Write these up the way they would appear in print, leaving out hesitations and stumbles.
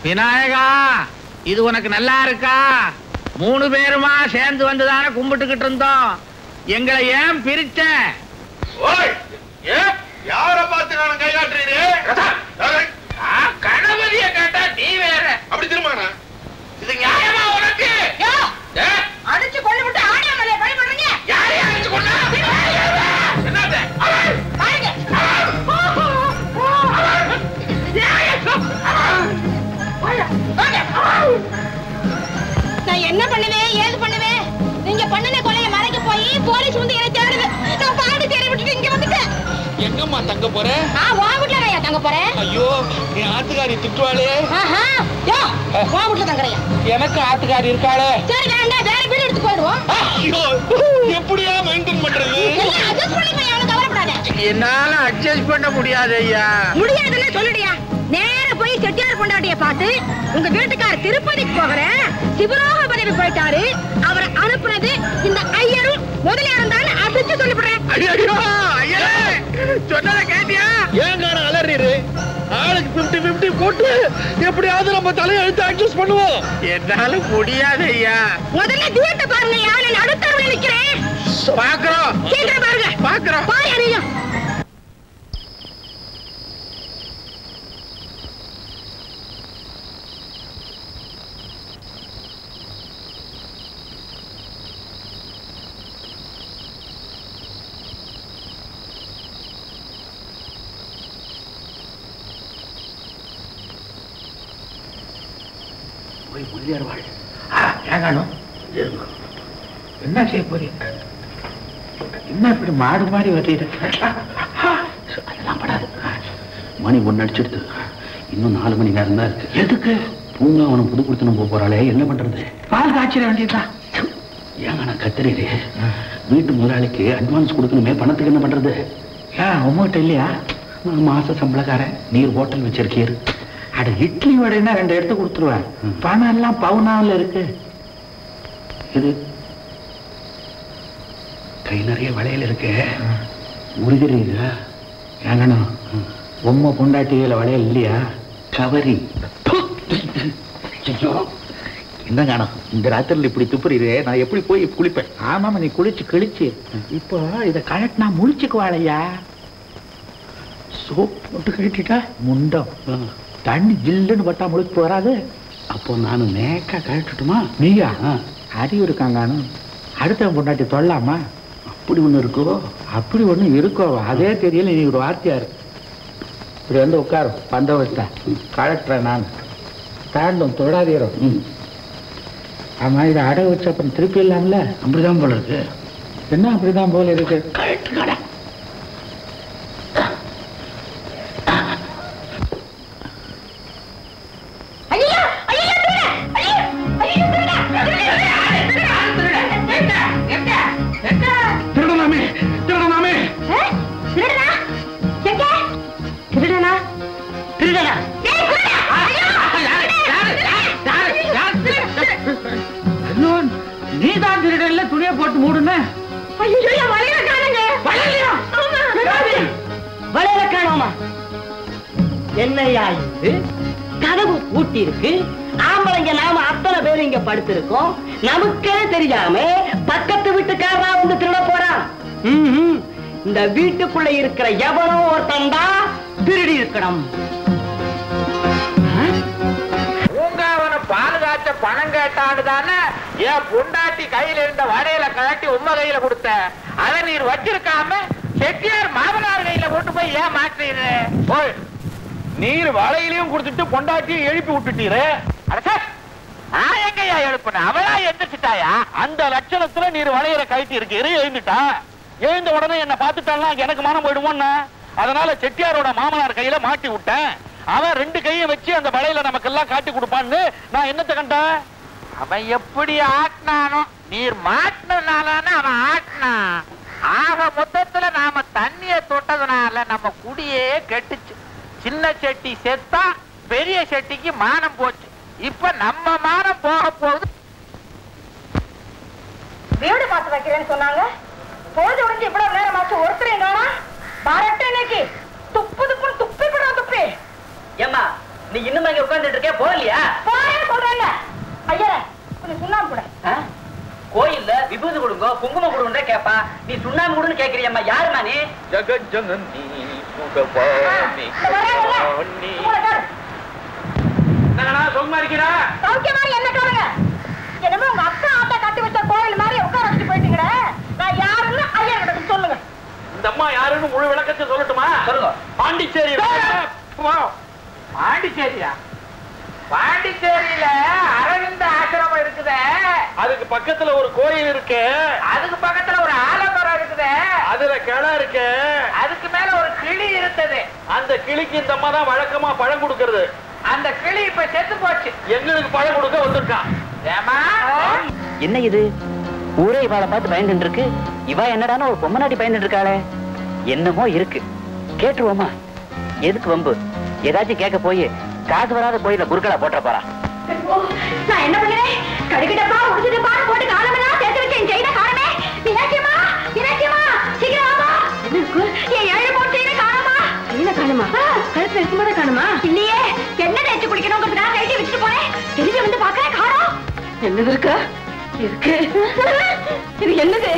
விநாயகா, இது உனக்கு நல்லா இருக்கா? 3 பேருமா சேர்ந்து வந்துதானே கும்பிட்டுக்கிட்டு இருந்தோம். எங்களை ஏன் பிரிச்ச? யார பார்த்து நான் கை காட்டுறீரு? கணபதியை கேட்டா நீ வேற. அப்படி திரும்ப இது நியாயமா உனக்கு? அடிச்சு கொண்டு விட்டு ஆடியாமலையை பழி பண்றீங்க. யாரையும் அடிச்சு கொண்டா? என்னது? நான் என்ன பண்ணுவேன், ஏது பண்ணுவேன்? நீங்க பண்ணின கொலையை மறைக்க போய் போலீஸ் வந்து என்ன தேடுது. நான் பாடு தேடி விட்டுட்டு இங்க வந்துட்டேன். எங்கம்மா தங்க போற? வா வீட்டுல தங்க போறேன். ஐயோ, என் ஆத்துக்காரி திட்டுவாளே. வா வீட்டுல தங்குறையா? எனக்கு ஆத்துக்காரி இருக்காளே. சரி வேண்டாம், வேற வீடு எடுத்து போயிடுவோம். ஐயோ, எப்படியா மெயின்டைன் பண்றது? அட்ஜஸ்ட் பண்ணிக்கலாம், அவனுக்கு கவலைப்படாத. என்னால அட்ஜஸ்ட் பண்ண முடியாது ஐயா. முடியாதுன்னு சொல்லுடியா. நேர போய் செட்டியார் கொண்டாட்டிய பார்த்து உங்க வீட்டுக்கார திருப்பதிக்கு போகிறேன், சிவலோக பதவி போயிட்டாரு, அவரை அனுப்புனது இந்த ஐயரும் முதலியாரும் தான் அடிச்சு சொல்லிவிடுறேன். சொன்னதை கேட்டியா? ஏங்க அலறீரு? ஆளுக்கு 50-50 போட்டு எப்படியாவது நம்ம தலையெழுத்து அட்ஜஸ்ட் பண்ணுவோம். என்னால முடியாது ஐயா. முதல்ல தீர்த்த பாருங்க, நான் அடுத்தவரை நிக்கிறேன். பாக்குறோம், சீக்கிரம் பாருங்க. பாக்குறோம். பாரு அதையும். என்ன செய்ய போறீங்க? என்ன இப்படி மாடு மாறி வருது? அதெல்லாம் படாது. மணி 1 அடிச்சிடுது. இன்னும் 4 மணி நேரம் தான் இருக்கு. எதுக்கு? பூங்கா அவனை புது கொடுத்து போக போறாளே, என்ன பண்றது? பால் காய்ச்சிட வேண்டியதுதான். ஏங்க நான் கத்துறீரு? வீட்டு முதலாளிக்கு அட்வான்ஸ் கொடுக்கணுமே, பணத்துக்கு என்ன பண்றது? ஏன் உங்ககிட்ட இல்லையா? நான் மாச சம்பளக்காரன், நீர் ஹோட்டல் வச்சிருக்கீரு. அட இட்லி வடைன்னா 2 எடுத்து கொடுத்துருவேன். பணம் எல்லாம் பவுனாவில் இருக்கு. இது கை நிறைய வளையல் இருக்கு. உருகிறீங்க ஏங்கணும் உண்மை பொண்டாட்டியில வளையல் இல்லையா? கவரி. என்ன காணும் இந்த ராத்திரில இப்படி துப்புறீரே, நான் எப்படி போய் குளிப்பேன்? ஆமாமா, நீ குளிச்சு கிழிச்சு இப்போ இதை கழட்டினா முழிச்சுக்குவாளையா? சோப் போட்டு கழட்டிட்டா முண்டம் தண்ணி ஜில்லுன்னு பட்டா முழிச்சு போறாது. அப்போ நான் நேக்கா கழட்டுட்டுமா? நீயா? அறிவு இருக்காங்கானு அடுத்தவன் பொண்டாட்டி தொல்லாமா? அப்படி ஒண்ணு இருக்கோ? அப்படி ஒண்ணு இருக்கோ? அதே தெரியல. நீ ஒரு வார்த்தையாரு. இப்படி வந்து உட்காரும் பந்தவஸ்தா கழட்டுறேன் நான். தாண்டும் தொடாதீரும். ஆமா, இதை அடை வச்சு அப்புறம் திருப்பி இல்லாமல? அப்படிதான் போல இருக்கு. என்ன அப்படிதான் போல இருக்கு? கழட்டுக்கடா. நீதான் திருடல துணியை போட்டு மூடுன. வளையல காணோமா? என்னையா இது? கதவு பூட்டி இருக்கு. ஆம்பளைங்க நாம அத்தனை பேர் இங்க படுத்திருக்கோம். நமக்கே தெரியாம பக்கத்து வீட்டுக்காரா வந்து திருட போறான். இந்த வீட்டுக்குள்ள இருக்கிற எவனோ ஒருத்தன் தான் திருடி இருக்கணும். பூங்காவன பால் காய்ச்ச பணம் கேட்டான்னு தானே என் பொண்டாட்டி கையில இருந்த வடையில கழட்டி உண்மை கையில கொடுத்த. அதை நீர் வச்சிருக்காம செட்டியார் மாமனார் கையில கொண்டு போய் ஏன் மாற்றீரு? நீர் வலையிலையும் கொடுத்துட்டு பொண்டாட்டியும் எழுப்பி விட்டுட்டீரு. நான் எங்கயா எழுப்புன? அவளா எந்திரிச்சிட்டாயா? அந்த லட்சணத்துல நீர் வளையற கழட்டி இருக்கீரு. எழுந்துட்டா. எழுந்த உடனே என்ன பார்த்துட்டாலாம் எனக்கு மனம் போயிடுமோன்னு, அதனால செட்டியாரோட மாமனார் கையில மாட்டி விட்டேன். அவன் 2 கையை வச்சு அந்த வளையல நமக்கெல்லாம் காட்டி கொடுப்பான்னு நான் என்னத்தை கண்டேன்? அவன் எப்படி ஆட்டினானோ, நீர் மாட்டினால அவன் ஆட்டினான். ஆக மொத்தத்துல நாம தண்ணிய தொட்டதுனால நம்ம குடியே கெட்டுச்சு. சின்ன செட்டி செத்தா பெரிய செட்டிக்கு மானம் போச்சு. இப்ப நம்ம மானம் போக போகுது. வீடு பார்த்து வைக்கிறேன்னு சொன்னாங்க. போது உடஞ்சு இவ்வளவு நேரம் ஆச்சு, ஒருத்தரையும் காணோம். பாரட்டு இன்னைக்கு துப்பு துப்புன்னு துப்பி போடுறா துப்பி. ஏம்மா, நீ இன்னும் இங்க உட்கார்ந்துட்டு இருக்கே, போகலையா? போறியா? போறேன்னு சொல்றேன்ல. ஐயரே, கொஞ்சம் சுண்ணாம்பு கூட. கோயில்ல விபூதி கொடுங்க, குங்குமம் கொடுங்க கேப்பா. நீ சுண்ணாம்பு கொடுன்னு கேக்குறியம்மா. யாருமா நீ? ஜகஜனனி வர்றாங்கல்ல. உங்களை பாரு. என்னடா சும்மா இருக்கிறா? சௌக்கியமா என்ன காணுங்க? என்னமோ உங்க அக்கா ஆட்டா கட்டி வச்ச கோயில் மாதிரி உட்கார வச்சுட்டு போயிட்டீங்கடே. நான் யாருன்னு ஐயா கிட்ட சொல்லுங்க. இந்த அம்மா யாருன்னு முழு விளக்கத்தை சொல்லட்டுமா? சொல்லுங்க. பாண்டிச்சேரி. பாண்டிச்சேரியா? பாண்டிச்சேரியில அரவிந்த ஆசிரமம் இருக்குதே, அதுக்கு பக்கத்துல ஒரு கோயில் இருக்கு, அதுக்கு பக்கத்துல ஒரு ஆலமரம் இருக்குதே, அதுல கிளை இருக்கு, அதுக்கு மேல ஒரு கிளி இருந்தது. அந்த கிளிக்கு இந்த அம்மா தான் வழக்கமா பழம் கொடுக்கறது. அந்த கிளி இப்ப செத்து போச்சு. எங்களுக்கு பழம் கொடுக்க வந்திருக்கான். ஏமா என்ன இது? ஊரே இவாளை பார்த்து பயந்துட்டு இருக்கு. இவ என்னடான்னு ஒரு பொம்மநாட்டி பயந்துட்டு இருக்காளே. என்னமோ இருக்கு, கேட்டுருவோமா? எதுக்கு வம்பு? ஏதாச்சும் கேட்க போய் காசு வராத கோயில குறுக்களா போட்ட போறா. நான் என்ன பண்ணுறேன்? கடுக்கிட்டப்பா முடிச்சிட்டப்பா போட்டு காலமெல்லாம் சேர்த்து வச்சு என் செய்த காரணமே. மீனாட்சியம்மா, மீனாட்சியம்மா, சீக்கிரம் வாமா. என்ன இருக்கு? என் ஏழு போட்டு செய்த காணமா? என்ன காணுமா? கழுத்துல இருக்கும்போது காணுமா? இல்லையே, என்ன தேய்ச்சி குளிக்கணுங்கிறதுக்காக கைட்டி வச்சுட்டு போனேன். திரும்பி வந்து பாக்குறேன், காணோம். என்னது இருக்கா? இருக்கு. இது என்னது?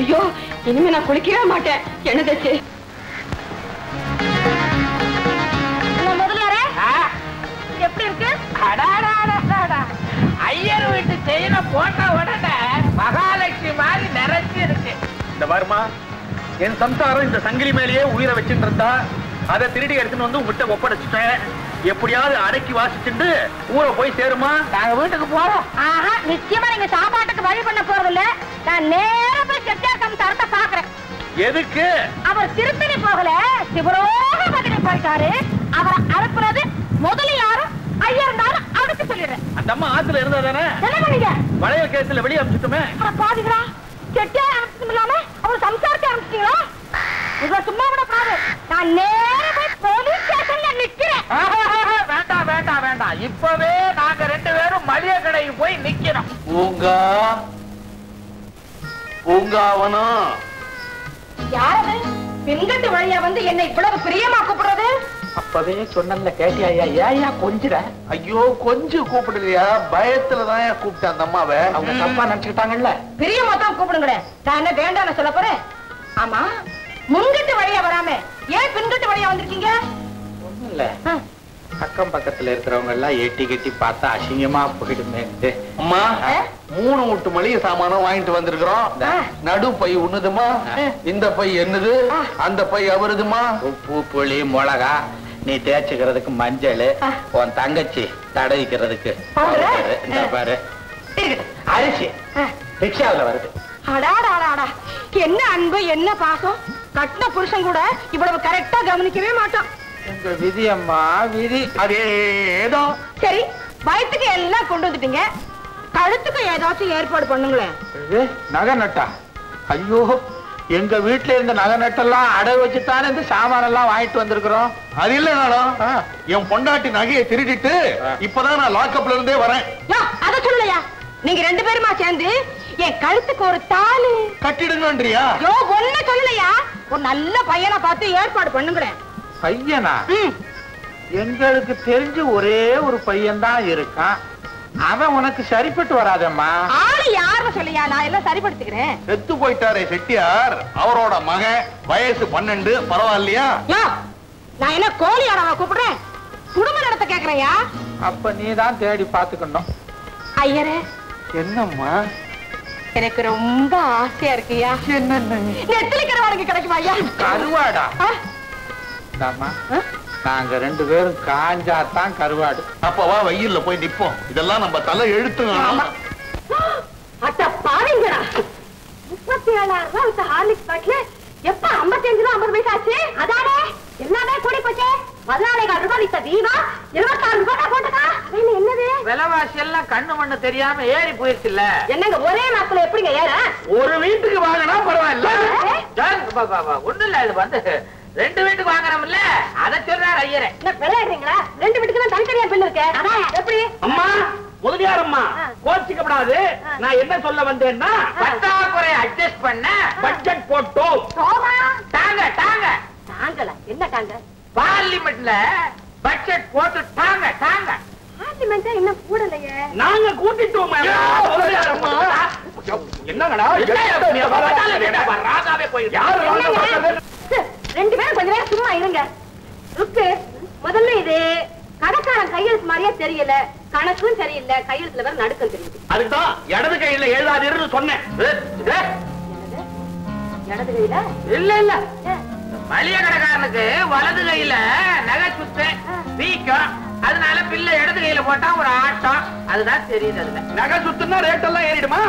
ஐயோ, இனிமே நான் குளிக்கவே மாட்டேன். என்ன தேய்ச்சி? முதலியாரே, எப்படி இருக்கு? ஐயர் வீட்டு செயின போட்ட உடனே மகாலட்சுமி மாதிரி நிறைச்சு இருக்கு. இந்த வருமா, என் சம்சாரம் இந்த சங்கிலி மேலேயே உயிரை வச்சுட்டு இருந்தா, அதை திருடி எடுத்துன்னு வந்து உங்ககிட்ட ஒப்படைச்சிட்டேன். எப்படியாவது அடக்கி வாசிச்சுட்டு ஊரை போய் சேருமா? நாங்க வீட்டுக்கு போறோம். ஆஹா, நிச்சயமா நீங்க சாப்பாட்டுக்கு வழி பண்ண போறது இல்ல. நான் நேரா போய் செட்டியார் சம்சாரத்தை பாக்குறேன். எதுக்கு? அவர் திருத்தணி போகல, சிவரோக மதுரை போயிட்டாரு. அவரை அனுப்புறது முதலியாரும் ஐயா இருந்தாலும் அடுத்து சொல்லிடுறேன். அந்த அம்மா ஆத்துல இருந்தா தானே? என்ன பண்ணீங்க? வளையல் கேஸ்ல வெளியே அனுப்பிச்சுட்டுமே. பாதிகளா செட்டியார் அனுப்பிச்சதும் இல்லாம அவர் சம்சாரத்தை அனுப்பிச்சிட்டீங்களா? இதை சும்மா விட பாரு. நான் நேரா போய் போலீஸ் ஸ்டேஷன்ல நிக்கிறேன். வேண்டாம் வேண்டாம் வேண்டாம், இப்பவே நாங்க ரெண்டு பேரும் மளிகை கடைக்கு போய் நிக்கிறோம். பூங்காவனம் யாரது பெண்கட்டு வழியா வந்து என்ன இவ்வளவு பிரியமா கூப்பிடுறது? அப்பவே சொன்னல கேட்டியா? ஏயா கொஞ்சிட? ஐயோ கொஞ்சம் கூப்பிடுறியா? பயத்துலதான் கூப்பிட்டேன் அந்த அம்மாவை. அவங்க தப்பா நினைச்சுக்கிட்டாங்கல்ல. பிரியமா தான் கூப்பிடுங்களேன். நான் என்ன வேண்டாம்னு சொல்ல போறேன்? ஆமா, முன்கட்டு வழியா வராம ஏன் பின்கட்டு வழியா வந்திருக்கீங்க? ஒண்ணும் இல்ல, அக்கம் பக்கத்துல இருக்கிறவங்க எல்லாம் எட்டி கட்டி பார்த்தா அசிங்கமா போயிடுமே. அம்மா, 3 மூட்டு மளிகை சாமானம் வாங்கிட்டு வந்திருக்கிறோம். நடு பை உண்ணுதுமா, இந்த பை என்னது, அந்த பை அவருதுமா. உப்பு புளி மிளகா, நீ தேய்ச்சுக்கிறதுக்கு மஞ்சள், உன் தங்கச்சி தடவிக்கிறதுக்கு இந்த பாரு அரிசி ரிக்ஷாவில் வருது. அடாடாடாடா, என்ன அன்பு, என்ன பாசம். கட்டின புருஷன் கூட இவ்வளவு கரெக்டா கவனிக்கவே மாட்டான். எங்க விதி அம்மா, விதி. அதே ஏதோ. சரி, வயிற்றுக்கு எல்லாம் கொண்டு வந்துட்டீங்க, கழுத்துக்கு ஏதாச்சும் ஏற்பாடு பண்ணுங்களேன். நகை நட்டா? ஐயோ, எங்க வீட்டுல இருந்த நகை நட்டெல்லாம் அடகு வச்சுத்தானே இந்த சாமானெல்லாம் வாங்கிட்டு வந்திருக்கிறோம். அது இல்ல நானும் என் பொண்டாட்டி நகையை திருடிட்டு இப்பதான் நான் லாக்அப்ல இருந்தே வரேன். அத சொல்லலையா? நீங்க 2 பேருமா சேர்ந்து என் கழுத்துக்கு ஒரு தாலி கட்டிடுங்கன்றியா? ஒண்ணு சொல்லலையா? ஒரு நல்ல பையனை பார்த்து ஏற்பாடு பண்ணுங்களேன். பையனா? எங்களுக்கு தெரிஞ்சு ஒரே ஒரு பையன் தான் இருக்கான். அவன் உனக்கு சரிப்பட்டு வராதம்மா. ஆளு யாருன்னு சொல்லியா? நான் எல்லாம் சரிப்படுத்திக்கிறேன். செத்து போயிட்டாரே செட்டியார், அவரோட மகன், வயசு 12. பரவாயில்லையா? நான் என்ன கோழியாரவா கூப்பிடுறேன்? குடும்ப நடத்த கேக்குறையா? அப்ப நீ தான் தேடி பாத்துக்கணும். ஐயரே, என்னம்மா? எனக்கு ரொம்ப ஆசையா இருக்கியா? என்ன நெத்திலி கருவாடுக்கு கிடைக்குமா ஐயா? கருவாடா? நாங்க 2 பேரும் காஞ்சாத்தான் கருவாடு. அப்பவா வெயில்ல போய் நிப்போம். இதெல்லாம் நம்ம தலை எழுத்துங்க. அட்ட பாருங்கடா, 37,000 ரூபாய் வித்த ஹார்லிக்ஸ் பாட்டில் எப்ப 55 ரூபா 50 பைசா ஆச்சு? அதானே எல்லாமே கூடி போச்சே. 14,000 ரூபாய் வித்த தீவா 26 ரூபாய் போட்டுக்கா. என்னது விலைவாசி எல்லாம் கண்ணு மண்ணு தெரியாம ஏறி போயிருச்சு இல்ல? என்னங்க ஒரே மாசத்துல எப்படிங்க ஏற? ஒரு வீட்டுக்கு வாங்கினா பரவாயில்ல. ஒண்ணு இல்ல, இது வந்து 2 வீட்டுக்கு வாங்குறோம்ல, அதை சொல்றாரு ஐயரே. என்ன விளையாடுறீங்களா? 2 வீட்டுக்கு தான் தனித்தனியா பில் இருக்கு. அதான் எப்படி? அம்மா, முதலியார் அம்மா, கோச்சிக்கப்படாது. நான் என்ன சொல்ல வந்தேன்னா, பற்றாக்குறை அட்ஜஸ்ட் பண்ண பட்ஜெட் போட்டோம். தாங்க தாங்க தாங்கல. என்ன தாங்க? பார்லிமெண்ட்ல பட்ஜெட் போட்டு தாங்க தாங்க. நாங்க கூட்டிட்டோம் என்னங்கடா ராதாவே போயிட்டு ரெண்டு பேரும் கொஞ்ச நேரம் சும்மா இருங்க. ருக்கு முதல்ல இது கணக்காரன் கையெழுத்து மாதிரியே தெரியல, கணக்கும் சரியில்லை, கையெழுத்துல வேற நடுக்கம் தெரியுது. அதுதான் இடது கையில எழுதாதீர்னு சொன்னேன். இடது கையில இல்ல இல்ல மளிகை கடைக்காரனுக்கு வலது கையில நகை சுத்து வீக்கம், அதனால பிள்ளை இடது கையில போட்டா ஒரு ஆட்டம், அதுதான் தெரியுது. அதுல நகை சுத்துனா ரேட் எல்லாம் ஏறிடுமா?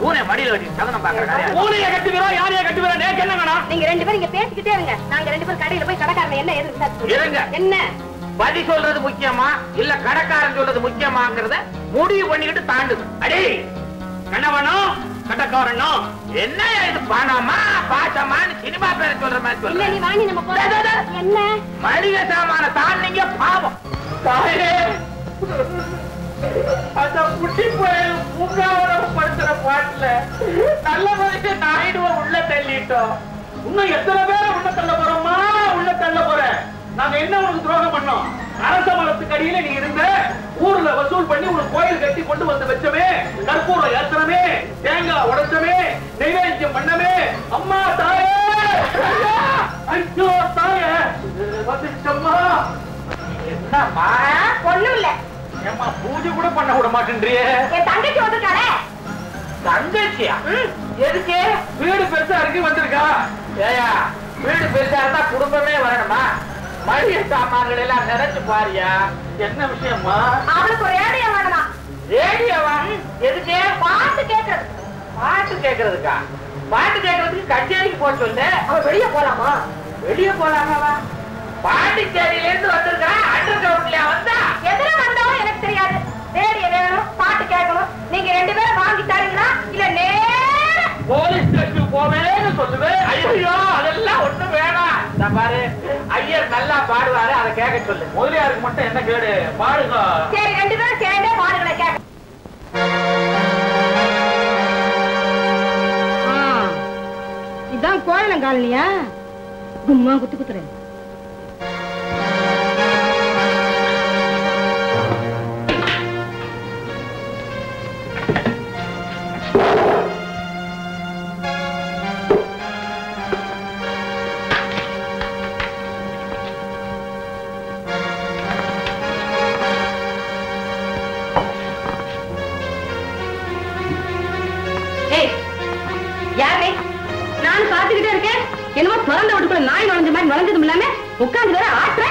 பூனை மடியில வட்டி சதனம் பாக்குறேன். பூனையை கட்டுகிறோம், யாரைய கட்டுகிறோம், நேக்கு என்ன வேணும்? நீங்க ரெண்டு பேரும் இங்க பேசிக்கிட்டே இருங்க. நாங்க ரெண்டு பேரும் கடையில போய் கடைக்காரன் என்ன ஏது இருங்க. என்ன பதி சொல்றது முக்கியமா இல்ல கடைக்காரன் சொல்றது முக்கியமாங்கிறத முடிவு பண்ணிக்கிட்டு தாண்டுது. அடே கணவனும் கடைக்காரனும் என்ன இது பணமா பாசமான்னு சினிமா பேரை சொல்ற மாதிரி இல்ல சொல்ல. நீ வாங்கி நம்ம போறோம். என்ன மளிகை சாமான தாண்டிங்க பாவம். தாயே அந்த குட்டி போய் பூங்காவரம் படுத்துற பாட்டுல நல்ல மனுஷன் நாயுடுவோம் உள்ள தள்ளிட்டோம். இன்னும் எத்தனை பேரை உள்ள தள்ள போறோமா? உள்ள தள்ள போற நாங்க என்ன உனக்கு துரோகம் பண்ணோம்? அரச மரத்துக்கு அடியில நீ இருந்த, ஊர்ல வசூல் பண்ணி உனக்கு கோயில் கட்டி கொண்டு வந்து வச்சமே, கற்பூரம் ஏற்றமே, தேங்காய் உடைச்சமே, நைவேத்தியம் பண்ணமே. அம்மா தாயே, ஐயோ தாயே வந்துச்சம்மா. என்னம்மா ஒண்ணும் இல்ல. ஏம்மா பூஜை கூட பண்ண விட மாட்டேன்றியே? என் தங்கச்சி வந்துட்டாளே. தங்கச்சியா? எதுக்கு? வீடு பெருசா இருக்கு வந்திருக்கா. ஏயா வீடு பெருசா இருந்தா குடும்பமே வரணுமா? மளிகை சாமான்கள் எல்லாம் நிறைச்சு பாரியா. என்ன விஷயம்மா? அவளுக்கு ஒரு ரேடியோ வேணுமா? ரேடியோவா? எதுக்கு? பாட்டு கேக்குறது. பாட்டு கேக்குறதுக்கா? பாட்டு கேக்குறதுக்கு கச்சேரிக்கு போக சொல்லு. அவ வெளிய போலாமா? வெளிய போலாமாவா? பாண்டிச்சேரியில இருந்து வந்திருக்கா, அண்டர் கிரவுண்ட்லயா வந்தா? எதுல வந்தாலும் எனக்கு தெரியாது. ரேடியோ வேணும், பாட்டு கேட்கணும். நீங்க ரெண்டு பேரும் வாங்கி தரீங்களா இல்ல நேர போலீஸ் ஸ்டேஷன் போவேன்னு சொல்லுவேன். ஐயோ அதெல்லாம் ஒண்ணு வேணாம். இந்த பாரு ஐயர் நல்லா பாடுவாரு, அதை கேட்க சொல்லு. முதலியாருக்கு மட்டும் என்ன கேடு? பாடுங்க. சரி ரெண்டு பேரும் சேர்ந்தே பாடுகளை கேட்க. இதான் கோயிலங்காலியா? கும்மா குத்து குத்துறேன். என்னமோ பிறந்த வீட்டுக்குள்ள நாய் நுழைஞ்ச மாதிரி நுழைஞ்சதும் இல்லாம உட்கார்ந்து வேற ஆட்டுற.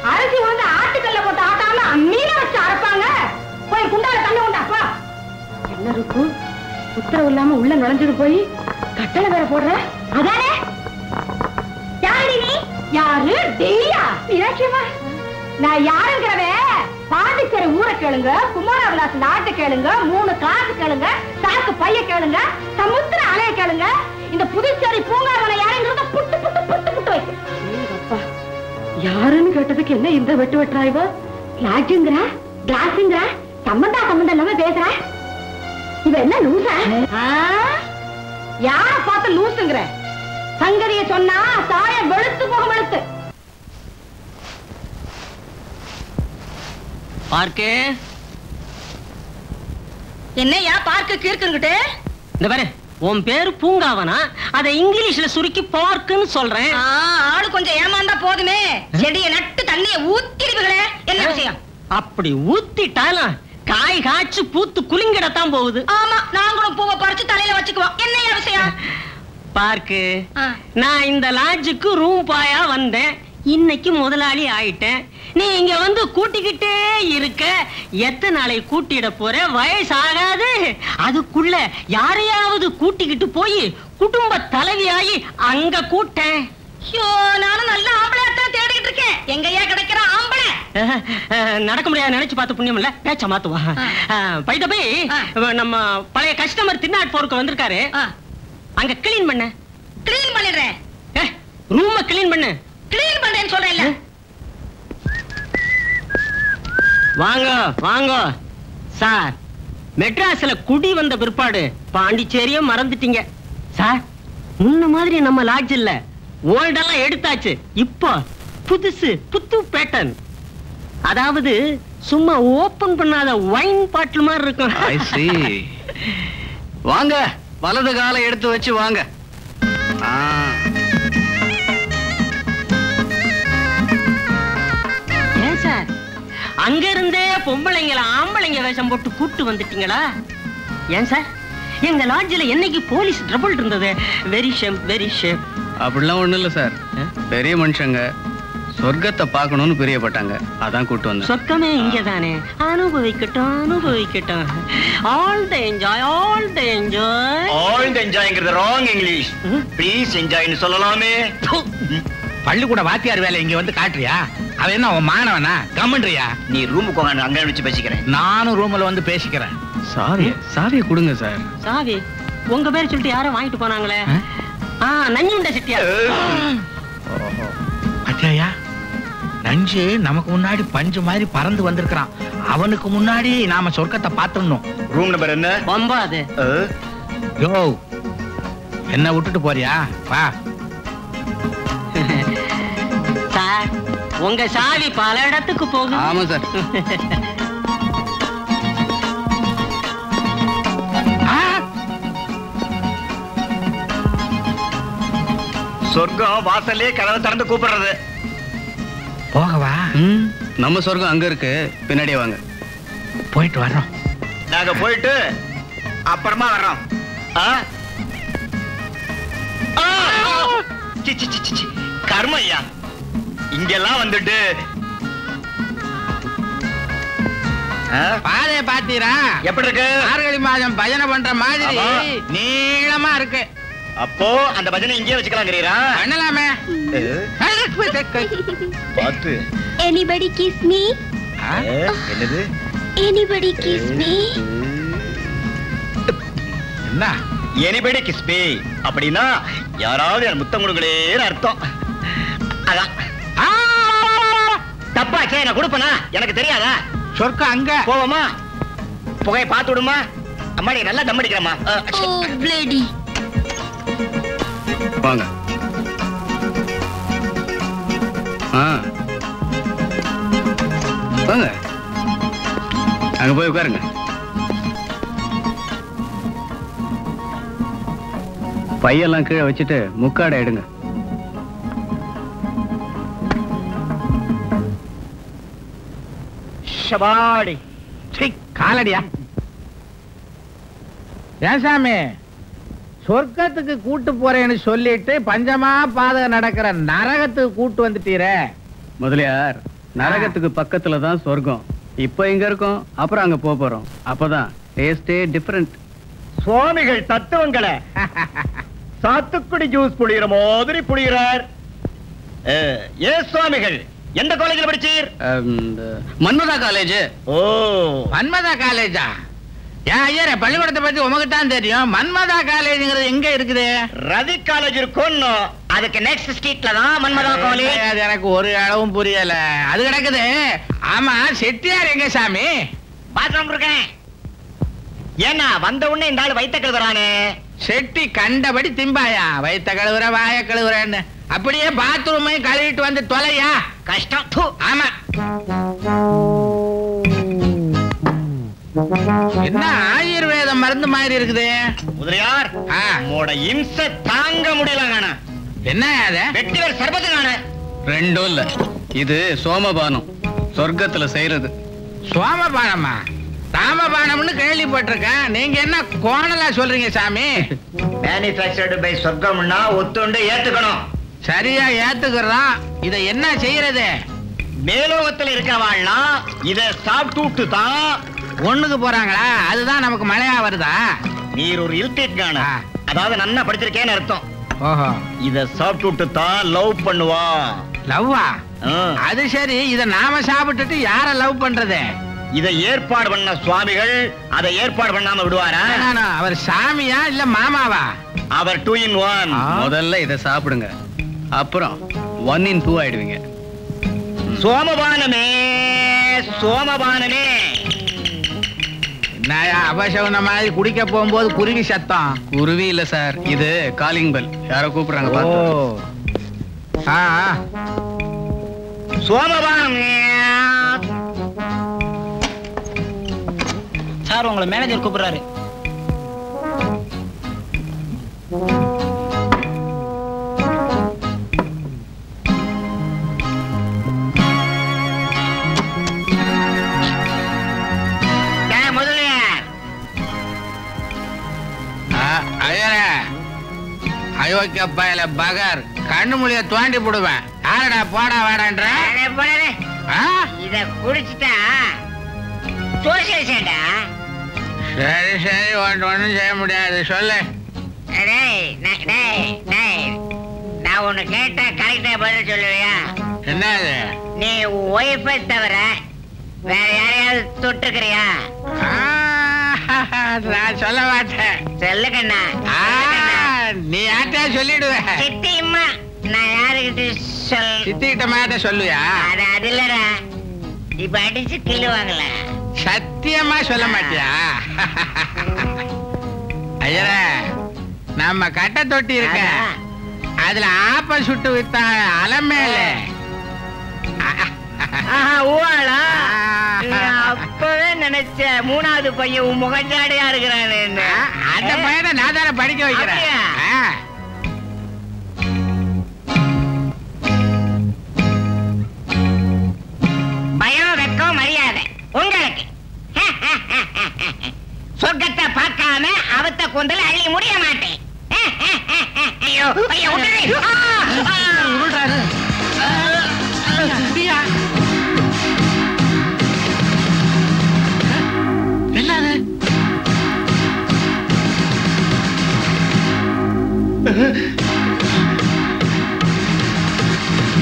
அரிசி வந்து ஆட்டுக்கல்ல போட்டு ஆட்டாம மீன வச்சு அரைப்பாங்க. போய் குண்டால தண்ணி உண்டாப்பா. என்ன இருக்கும் உத்தரவு இல்லாம உள்ள நுழைஞ்சது போய் கட்டளை வேற போடுற. அதானே யாரு நீ? யாரு டெய்யா? இலட்சியமா நான் யாருங்கிறவே பாண்டிச்சேரி ஊரை கேளுங்க, குமாரவிலாஸ் நாட்டை கேளுங்க, 3 காசு கேளுங்க, சாக்கு பைய கேளுங்க, சமுத்திர அலைய கேளுங்க, இந்த புதுச்சேரி பூங்காவன யாருங்கிறத புட்டு புட்டு புட்டு புட்டு வைக்கும். யாருன்னு கேட்டதுக்கு என்ன இந்த வெட்டு வெட்டுறாய்வோ? லாட்ஜுங்கிற கிளாஸுங்கிற சம்பந்தம் இல்லாம பேசுற. இவ என்ன லூசா? யார பார்த்து லூசுங்கிற? சங்கரிய சொன்னா தாய வெளுத்து போக வெளுத்து. பார்க்கு என்னையா பார்க்கு கீர்க்குங்கிட்டு? இந்த பாரு, உன் பேரு பூங்காவனா? அத இங்கிலீஷ்ல சுருக்கி பார்க்குன்னு சொல்றேன். ஆளு கொஞ்சம் ஏமாந்தா போதுமே, செடியை நட்டு தண்ணிய ஊத்திடுவீங்களே, என்ன விஷயம்? அப்படி ஊத்திட்டாலும் காய் காய்ச்சி பூத்து குலுங்கிடத்தான் போகுது. ஆமா, நாங்களும் பூவை பறிச்சு தலையில வச்சுக்குவோம். என்னையா விஷயம்? பார்க்கு நான் இந்த லாட்ஜுக்கு ரூம் பாயா வந்தேன், இன்னைக்கு முதலாளி ஆயிட்டேன். நீ இங்க வந்து கூட்டிக்கிட்டே இருக்க, எத்தனை நாளை கூட்டிட போற? வயசு ஆகாது, அதுக்குள்ள யாரையாவது கூட்டிக்கிட்டு போய் குடும்ப தலைவியாகி அங்க கூட்டேன். நானும் நல்ல ஆம்பளையாத்தான் தேடிட்டு இருக்கேன். எங்கயா கிடைக்கிற ஆம்பளை? நடக்க முடியாது நினைச்சு பார்த்து புண்ணியம் இல்ல, பேச்ச மாத்துவா. பைத போய் நம்ம பழைய கஸ்டமர் திருநாட் போருக்கு வந்திருக்காரு, அங்க கிளீன் பண்ண. கிளீன் பண்ணிடுறேன். ரூம கிளீன் பண்ணு. கிளீன் பண்றேன்னு சொல்றேன்ல. வாங்க வாங்க சார். மெட்ராஸ்ல குடி வந்த பிற்பாடு பாண்டிச்சேரியும் மறந்துட்டீங்க சார். முன்ன மாதிரி நம்ம லாட்ஜ் இல்ல, ஓல்டெல்லாம் எடுத்தாச்சு. இப்போ புதுசு புது பேட்டர்ன். அதாவது சும்மா ஓபன் பண்ணாத வைன் பாட்டில் மாதிரி இருக்கும். I see. வாங்க, வலது காலை எடுத்து வச்சு வாங்க. ஏன் சார் அங்க இருந்தே பொம்பளைங்கள ஆம்பளைங்க வேஷம் போட்டு கூட்டு வந்துட்டீங்களா? ஏன் சார் எங்க லாட்ஜில என்னைக்கு போலீஸ் ட்ரபிள் இருந்தது? Very shame, very shame. அப்படிலாம் ஒண்ணும் இல்ல சார். பெரிய மனுஷங்க சொர்க்கத்தை பார்க்கணும்னு பிரியப்பட்டாங்க, அதான் கூட்டு வந்தேன். சொர்க்கமே இங்கதானே, அனுபவிக்கட்டும் அனுபவிக்கட்டும். All the enjoy, all the enjoy. All the என்ஜாய்ங்கிறது ராங் இங்கிலீஷ். ப்ளீஸ் என்ஜாய்னு சொல்லலாமே. பள்ளிக்கூட வாத்தியார் வேலை இங்க வந்து காட்டுறியா? அவன் என்ன உன் மாணவனா? கம்மன்றியா? நீ ரூமுக்கு வாங்க, அங்க வச்சு பேசிக்கிறேன். நானும் ரூம்ல வந்து பேசிக்கிறேன். சாவியை கொடுங்க சார். சாவி உங்க பேர் சொல்லிட்டு யாரும் வாங்கிட்டு போனாங்களே? நஞ்சுண்ட செட்டியார். அத்தியாயா, நஞ்சு நமக்கு முன்னாடி பஞ்சு மாதிரி பறந்து வந்திருக்கிறான். அவனுக்கு முன்னாடி நாம சொர்க்கத்தை பார்த்துடணும். ரூம் நம்பர் என்ன? பம்பாது. யோ, என்ன விட்டுட்டு போறியா? வா. சார் உங்க சாவி பல இடத்துக்கு போகும். ஆமா சார். சொர்க்கம் வாசல்லே கதவை திறந்து கூப்பிடுறது. போகவா? நம்ம சொர்க்கம் அங்க இருக்கு, பின்னாடியே வாங்க. போயிட்டு வர்றோம். நாங்க போயிட்டு அப்புறமா வர்றோம். கர்மையா இங்கெல்லாம் வந்துட்டு பாதைய பாத்தீரா? எப்படி இருக்கு? மார்கழி மாதம் பஜனை பண்ற மாதிரி நீளமா இருக்கு. அப்போ அந்த பஜனை இங்கே வச்சுக்கலாங்கிறீரா? பண்ணலாமே. பாத்து. Anybody kiss me? என்னது? Anybody kiss me? என்ன? Anybody kiss me அப்படின்னா யாராவது எனக்கு முத்தம் கொடுங்களேன்னு அர்த்தம். அதான். தப்பாச்சே, நான் கொடுப்பனா? எனக்கு தெரியாதா? சொர்க்கம் அங்க. போவோமா? புகையை பார்த்து விடுமா? அம்மா நீ நல்லா தம் அடிக்கிறமா? Oh, bloody. வாங்க. வாங்க, அங்க போய் உட்காருங்க. பையெல்லாம் கீழே வச்சுட்டு முக்காடை எடுங்க. ஷபாடி. காலடியா? ஏசாமி, சொர்க்கத்துக்கு கூட்டு போறேன்னு சொல்லிட்டு பஞ்சமா பாதை நடக்கிற நரகத்துக்கு கூட்டு வந்துட்டீரே. முதலியார், நரகத்துக்கு பக்கத்துல தான் சொர்க்கம். இப்ப இங்க இருக்கோம், அப்புறம் அங்க போறோம். அப்பதான் டேஸ்டே டிஃபரண்ட். சுவாமிகள் தத்துவங்களை சாத்துக்குடி ஜூஸ் புளிகிற மாதிரி புளிகிறார். ஏ சுவாமிகள், எந்த காலேஜில் படிச்சீர்? மன்மதா காலேஜ். ஓ, மன்மதா காலேஜா? ஏன் ஐயரே, பள்ளிக்கூடத்தை பத்தி உமக்கு தான் தெரியும். மன்மதா காலேஜ்ங்கிறது எங்க இருக்குது? ரவி காலேஜ் இருக்கும், அதுக்கு நெக்ஸ்ட் ஸ்ட்ரீட்ல தான் மன்மதா காலேஜ். அது எனக்கு ஒரு அளவும் புரியல. அது கிடக்குது. ஆமா, செட்டியார் எங்க சாமி? பாத்ரூம் இருக்கேன். ஏன்னா வந்த உடனே இந்த ஆள் வைத்த கழுவுறானே. செட்டி கண்டபடி திம்பாயா? வைத்த கழுவுற, வாய கழுவுறன்னு. அப்படியே பாத்ரூமை கழுவிட்டு வந்து தொலையா? கஷ்டம். ஆமா. என்ன ஆயுர்வேத மருந்து மாதிரி இருக்குது? முதலியார், உன்னோட இம்சை தாங்க முடியல. காண என்ன அது? வெட்டிவர் சர்பத்து காண. ரெண்டும் இல்ல, இது சோமபானம், சொர்க்கத்துல செய்யறது. சோமபானமா? ராமபானம்னு கேள்விப்பட்டிருக்கேன். நீங்க என்ன கோணலா சொல்றீங்க சாமி? மேனுஃபேக்சர்டு பை சொர்க்கம்னா ஒத்துண்டு ஏத்துக்கணும். சரியா ஏத்துக்கிறோம். இத என்ன செய்யறது? மேலோகத்துல இருக்கவாள்னா இத சாப்பிட்டு தான் ஒண்ணுக்கு போறாங்களா? அதுதான் நமக்கு மழையா வருதா? நீர் ஒரு இல்டேட் காண, அதாவது நன்னா படிச்சிருக்கேன்னு அர்த்தம். ஓஹோ, இத சாப்பிட்டு தான் லவ் பண்ணுவா. லவ்வா? அது சரி. இத நாம சாப்பிட்டுட்டு யார லவ் பண்றது? இத ஏற்பாடு பண்ண சுவாமிகள் அதை ஏற்பாடு பண்ணாம விடுவாரா? அவர் சாமியா இல்ல மாமாவா? அவர் 2 in 1. முதல்ல இத சாப்பிடுங்க, அப்புறம் 1 in 2 ஆயிடுவீங்க. சோமபானமே, சோமபானமே. என்னயா அபசகுன மாதிரி குடிக்க போகும்போது குருவி சத்தம்? குருவி இல்ல சார், இது காலிங் பெல். யாரோ கூப்பிடுறாங்க பாத்து. சோமபானமே. சார் உங்களை மேனேஜர் கூப்பிடுறாரு. அயோக்கியப்பையில பகர் கண்ணு மொழிய தோண்டி போடுவேன். ஆரடா போடா வாடான்ற இத குடிச்சுட்டா சோசியல்டா. சரி சரி ஒன்றும் செய்ய முடியாது சொல்லு. நான் ஒண்ணு கேட்டா கரெக்டா பதில் சொல்லுவியா? என்னது? நீ ஒய்ஃபை தவிர வேற யாரையாவது தொட்டுக்கிறியா? நான் சொல்ல மாட்டேன். சொல்லுக்கண்ணா. நீ யார்கிட்ட சொல்லிடுவேன். சித்தியம்மா நான் யாருக்கிட்ட சித்திக்கிட்ட மாட்ட சொல்லுயா? அது இல்லடா, இப்ப அடிச்சு கிள்ளுவாங்கள. சத்தியமா சொல்ல மாட்டியா? ஐயா நம்ம கட்ட தொட்டி இருக்க அதுல ஆப்ப சுட்டு வித்தா அலமேல அப்பவே நினைச்ச மூணாவது பையன் முகஞ்சாடையா இருக்கிறான். அந்த பையனை நான் தானே படிக்க வைக்கிறேன். பயம் வெக்கம் மரியாதை உங்களுக்கு. சொர்க்கத்தை பார்க்காம அவத்த கூந்தல் அள்ளி முடிய மாட்டேன். ஐயோ ஐயோ என்னது?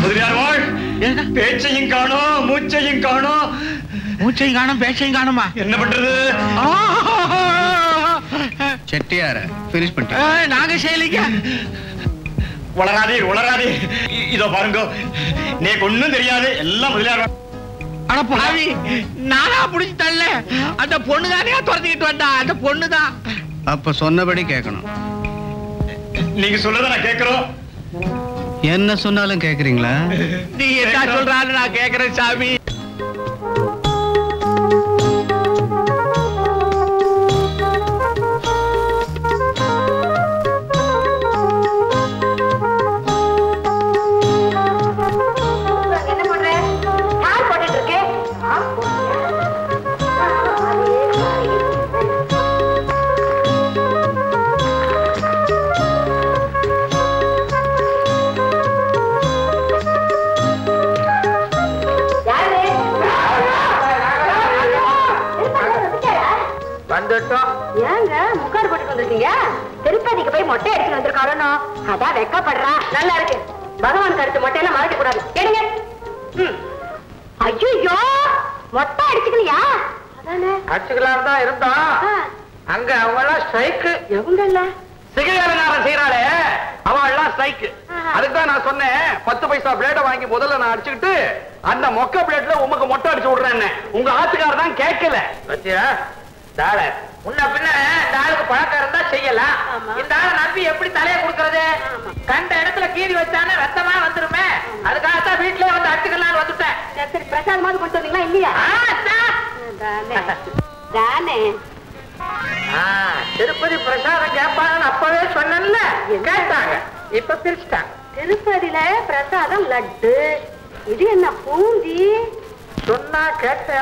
முதலியார் வாழ். பேச்சையும் காணோம், மூச்சையும் காணோம். மூச்சையும் காணும், பேச்சையும் காணுமா? என்ன பண்றது? செட்டியார பினிஷ் பண்ணிட்டேன். நாங்க செய்யலிங்க. வளராதே வளராதே. இதோ பாருங்க, நீக்கு ஒண்ணும் தெரியாது. எல்லாம் முதலியார். ஆனா பாவி, நானா புடிச்சு தள்ள. அந்த பொண்ணு தானே துரத்திக்கிட்டு வந்தா. அந்த பொண்ணுதான். அப்ப சொன்னபடி கேட்கணும். நீங்க சொல்லத நான் கேட்கிறோம். என்ன சொன்னாலும் கேக்குறீங்களா? நீ என்ன சொல்றான்னு நான் கேக்குறேன் சாமி. ஏங்க முக்காடு போட்டு வந்திருக்கீங்க? திருப்பதிக்கு போய் மொட்டை அடிச்சு வந்திருக்காரோ? அதான் வெக்கப்படுறா. நல்லா இருக்கு. பகவான் கருத்து மொட்டையெல்லாம் மறைக்க கூடாது. எடுங்க. ஐயோ மொட்டை அடிச்சுக்கலையா? அடிச்சுக்கலாம் தான் இருந்தோம். அங்க அவங்க எல்லாம் ஸ்ட்ரைக்கு. எவங்க இல்ல சிகையாளனாரன் செய்யறாளே அவன் எல்லாம் ஸ்ட்ரைக்கு. அதுக்குதான் நான் சொன்னேன் 10 பைசா பிளேட வாங்கி முதல்ல நான் அடிச்சுக்கிட்டு அந்த மொக்க பிளேட்ல உமக்கு மொட்டை அடிச்சு விடுறேன்னு. உங்க ஆத்துக்காரர் தான் கேட்கல. முன்ன பின்ன இந்த ஆளுக்கு பழக்கம் இருந்தா செய்யலாம். இந்த ஆளை நம்பி எப்படி தலையை கொடுக்கறது? கண்ட இடத்துல கீறி வச்சானே ரத்தமா வந்துருமே. அதுக்காகத்தான் வீட்டுல வந்து அட்டுக்கலான்னு வந்துட்டேன். சரி பிரசாதமாவது கொண்டு வந்தீங்களா? இல்லையா? தானே திருப்பதி பிரசாதம் கேட்பாங்கன்னு அப்பவே சொன்னேன்ல. கேட்டாங்க, இப்ப பிரிச்சுட்டாங்க. திருப்பதியில பிரசாதம் லட்டு. இது என்ன பூந்தி? சொன்னா கேட்டா?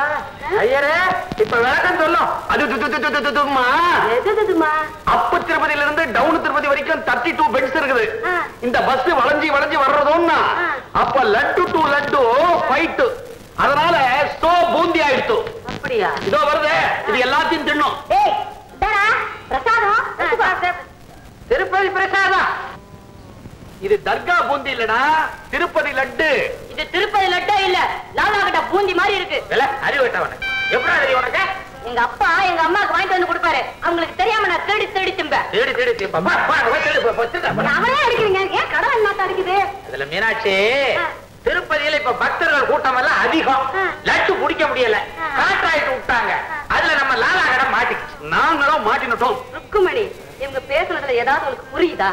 ஐயரே இப்ப விளக்கம் சொல்லும். அப்ப திருப்பதியில இருந்து டவுன் திருப்பதி வரைக்கும் 32 பெட்ஸ் இருக்குது. இந்த பஸ் வளைஞ்சி வளைஞ்சி வர்றதுன்னா அப்ப லட்டு டு லட்டு ஃபைட். அதனால ஸ்டோ பூந்தி ஆயிடுத்து. அப்படியா? இதோ வருது. இது எல்லாத்தையும் தின்னும். திருப்பதி பிரசாதம். இது தர்கா பூந்தி இல்லடா, திருப்பதி லட்டு. இது திருப்பதி லட்டே இல்ல, லாலா கிட்ட பூந்தி மாதிரி இருக்கு. அறிவு விட்டவன எப்படி தெரியும் உனக்கு? எங்க அப்பா எங்க அம்மாக்கு வாங்கிட்டு வந்து கொடுப்பாரு. அவங்களுக்கு தெரியாம நான் தேடி தேடி திம்பேன். தேடி தேடி திம்பா. அவரே அடிக்கிறீங்க. ஏன் கடை என்ன அடிக்குது? அதுல மீனாட்சி, திருப்பதியில இப்ப பக்தர்கள் கூட்டம் எல்லாம் அதிகம். லட்டு குடிக்க முடியல, காற்றாயிட்டு விட்டாங்க. அதுல நம்ம லாலா கடை மாட்டிக்கிச்சு. நாங்களும் மாட்டினோம். ருக்குமணி, இவங்க பேசுனதுல ஏதாவது உங்களுக்கு புரியுதா?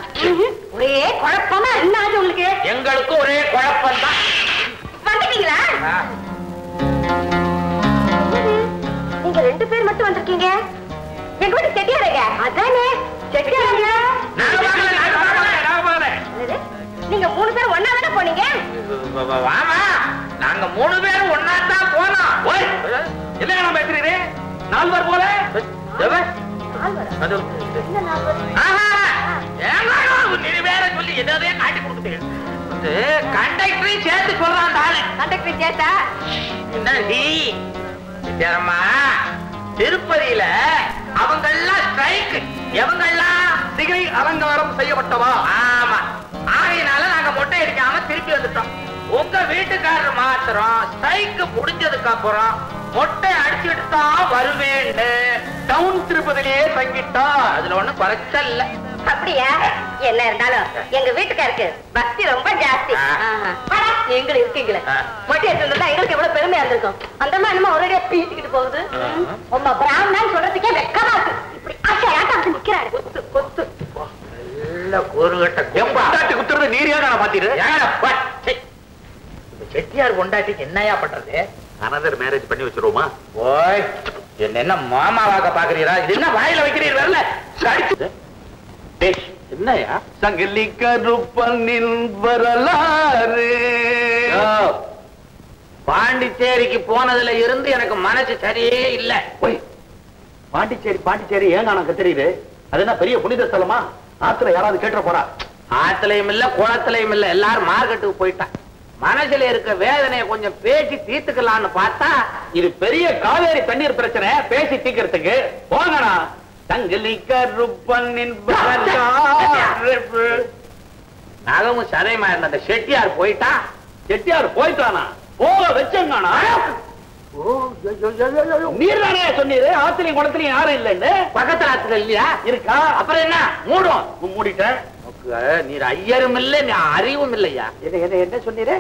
ஒரே குழப்பமா என்ன ஆச்சு உங்களுக்கு? எங்களுக்கு ஒரே குழப்பம் தான். வந்துட்டீங்களா? நீங்க 2 பேர் மட்டும் வந்து வந்திருக்கீங்க? எங்க வீட்டு செட்டியாருங்க. அதானே செட்டியாருங்க. நீங்க 3 பேரும் ஒன்னா தானே போனீங்க? வாமா, நாங்க 3 பேரும் ஒன்னா தான் போனோம். என்ன நான் பேசுறீங்க? 4 பேர் போல சொல்லி எதாவது காட்டி கொடுக்குது. கண்டக்டரையும் சேர்த்து சொல்றான் ஆளு. கண்டக்டர் சேர்த்தா என்னம்மா, திருப்பதியில அவங்கெல்லாம் ஸ்ட்ரைக், எவங்கெல்லாம் சிகை அலங்காரம் செய்யப்பட்டவா? ஆமா, ஆகையினால நாங்க மொட்டை அடிக்காம திருப்பி வந்துட்டோம். உங்க வீட்டுக்காரர் மாத்திரம் ஸ்ட்ரைக் முடிஞ்சதுக்கு அப்புறம் மொட்டை அடிச்சுட்டு தான் வருவேன்னு டவுன் திருப்பதிலேயே தங்கிட்டா. அதுல ஒண்ணும் குறைச்சல் இல்ல. அப்படியா? என்ன இருந்தாலும் எங்க வீட்டுக்காருக்கு பக்தி ரொம்ப ஜாஸ்தி. எங்களுக்கு இருக்கீங்களே மொட்டை எடுத்துருந்தா எங்களுக்கு எவ்வளவு பெருமையா இருந்திருக்கும். அந்த மாதிரி நம்ம ஒரே பீட்டிக்கிட்டு போகுது. உங்க பிராமணன் சொல்றதுக்கே வெக்கமா இருக்கு. இப்படி ஆசையாட்டம் நிக்கிறாரு. கொத்து கொத்து நல்ல கூறுகட்ட கொண்டாட்டி குத்துறது நீரியா நான் பாத்தீரு. செட்டியார் கொண்டாட்டிக்கு என்னையா பண்றது? அனதர் மேரேஜ் பண்ணி வச்சிருவோமா? ஓய், என்ன மாமாவாக பாக்குறீரா? இது என்ன வாயில வைக்கிறீர்? வரல என்னையா? சங்கிலி கருப்பனின் வரலாறு. பாண்டிச்சேரிக்கு போனதுல இருந்து எனக்கு மனசு சரியே இல்ல. பாண்டிச்சேரி ஏன் நான் தெரியுது? அது என்ன பெரிய புனித ஸ்தலமா? ஆத்துல யாராவது கேட்ட போறா? ஆத்துலயும் இல்ல, குளத்திலையும் இல்ல, எல்லாரும் மார்க்கெட்டுக்கு போயிட்டான். மனசுல இருக்க வேதனையை கொஞ்சம் பேசி தீர்த்துக்கலாம்னு பார்த்தா இது பெரிய காவேரி தண்ணீர் பிரச்சனை. பேசி தீக்கிறதுக்கு போங்கடா. சங்கிலி கருப்பனின் நகமும் சதைமா இருந்த அந்த செட்டியார் போயிட்டான். செட்டியார் போயிட்டானா? போக வச்சானா? நீர் தானே சொன்னீரு ஆத்துலயும் குளத்திலையும் யாரும் இல்லைன்னு. பக்கத்துல ஆத்துல இல்லையா? இருக்கா? அப்புறம் என்ன மூடும்? மூடிட்டேன். நீர் ஐயரும் இல்ல, நீ அறிவும் இல்லையா? என்ன சொன்னீரு?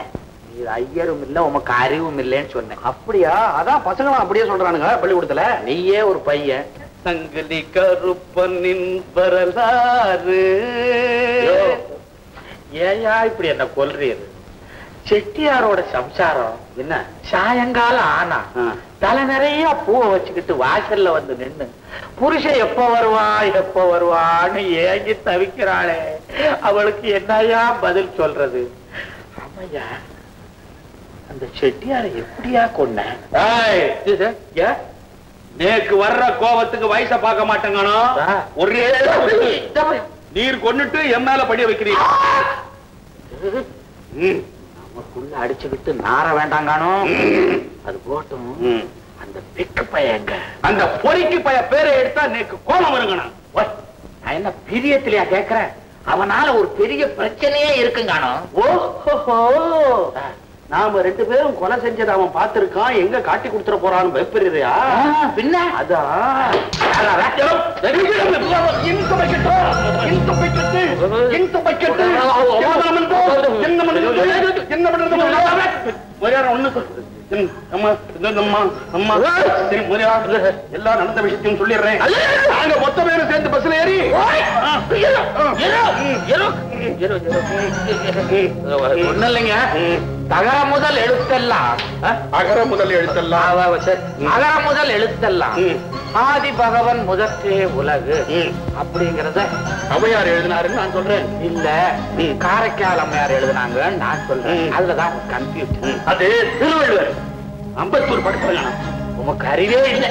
நீர் ஐயரும் இல்ல, உமக்கு அறிவும் இல்லைன்னு சொன்னேன். அப்படியா? அதான் பசங்களும் அப்படியே சொல்றானுங்க பள்ளிக்கூடத்துல. நீயே ஒரு பையன். சங்கிலி கருப்பனின் வரலாறு. ஏயா இப்படி என்ன கொல்றீரு? செட்டியாரோட சம்சாரம் என்ன சாயங்காலம் ஆனா தலை நிறைய பூவை வச்சுக்கிட்டு வாசல்ல வந்து நின்னு புருஷன் எப்ப வருவான்னு ஏங்கி தவிக்கிறாளே, அவளுக்கு என்னையா பதில் சொல்றது? ஆமையா, அந்த செட்டியாரை எப்படியா கொன்ன? நேக்கு வர்ற கோபத்துக்கு வயச பார்க்க மாட்டேங்கண்ணா. ஒரே நீர் கொன்னுட்டு என் மேல படிய வைக்கிறீங்க. நமக்குள்ள அடிச்சுக்கிட்டு நார வேண்டாங்கானோ. அது போட்டும். அந்த பிக்கு பையங்க, அந்த பொறிக்கு பைய பேரை எடுத்தா நேக்கு கோபம் வருங்கண்ணா. நான் என்ன பிரியத்திலையா கேக்குறேன்? அவனால ஒரு பெரிய பிரச்சனையே இருக்குங்கானோ. ஓஹோ, நாம 2 பேரும் கொலை செஞ்சதை அவன் பார்த்திருக்கான். எங்க காட்டி கொடுத்துட போறான்னு பயப்படுறியா? பின்ன அதான் எல்லாம் நடந்த விஷயத்தையும் சொல்லிடுறேன். நாங்க மொத்த பேரும் சேர்ந்து பஸ்ல ஏறி ஒண்ணு இல்லைங்க. தகர முதல் எழுத்தெல்லாம் அகர முதல் எழுத்தெல்லாம் அகர முதல் எழுத்தெல்லாம் ஆதி பகவன் முதற்றே உலகு அப்படிங்கறத அவையார் எழுதினாருன்னு நான் சொல்றேன். இல்ல, காரைக்கால் அம்மையார் எழுதினாங்க நான் சொல்றேன். அதுலதான் கன்ஃபியூஷன். அது திருவள்ளுவர் அம்பத்தூர் படுத்துறாங்க. உமக்கு அறிவே இல்லை.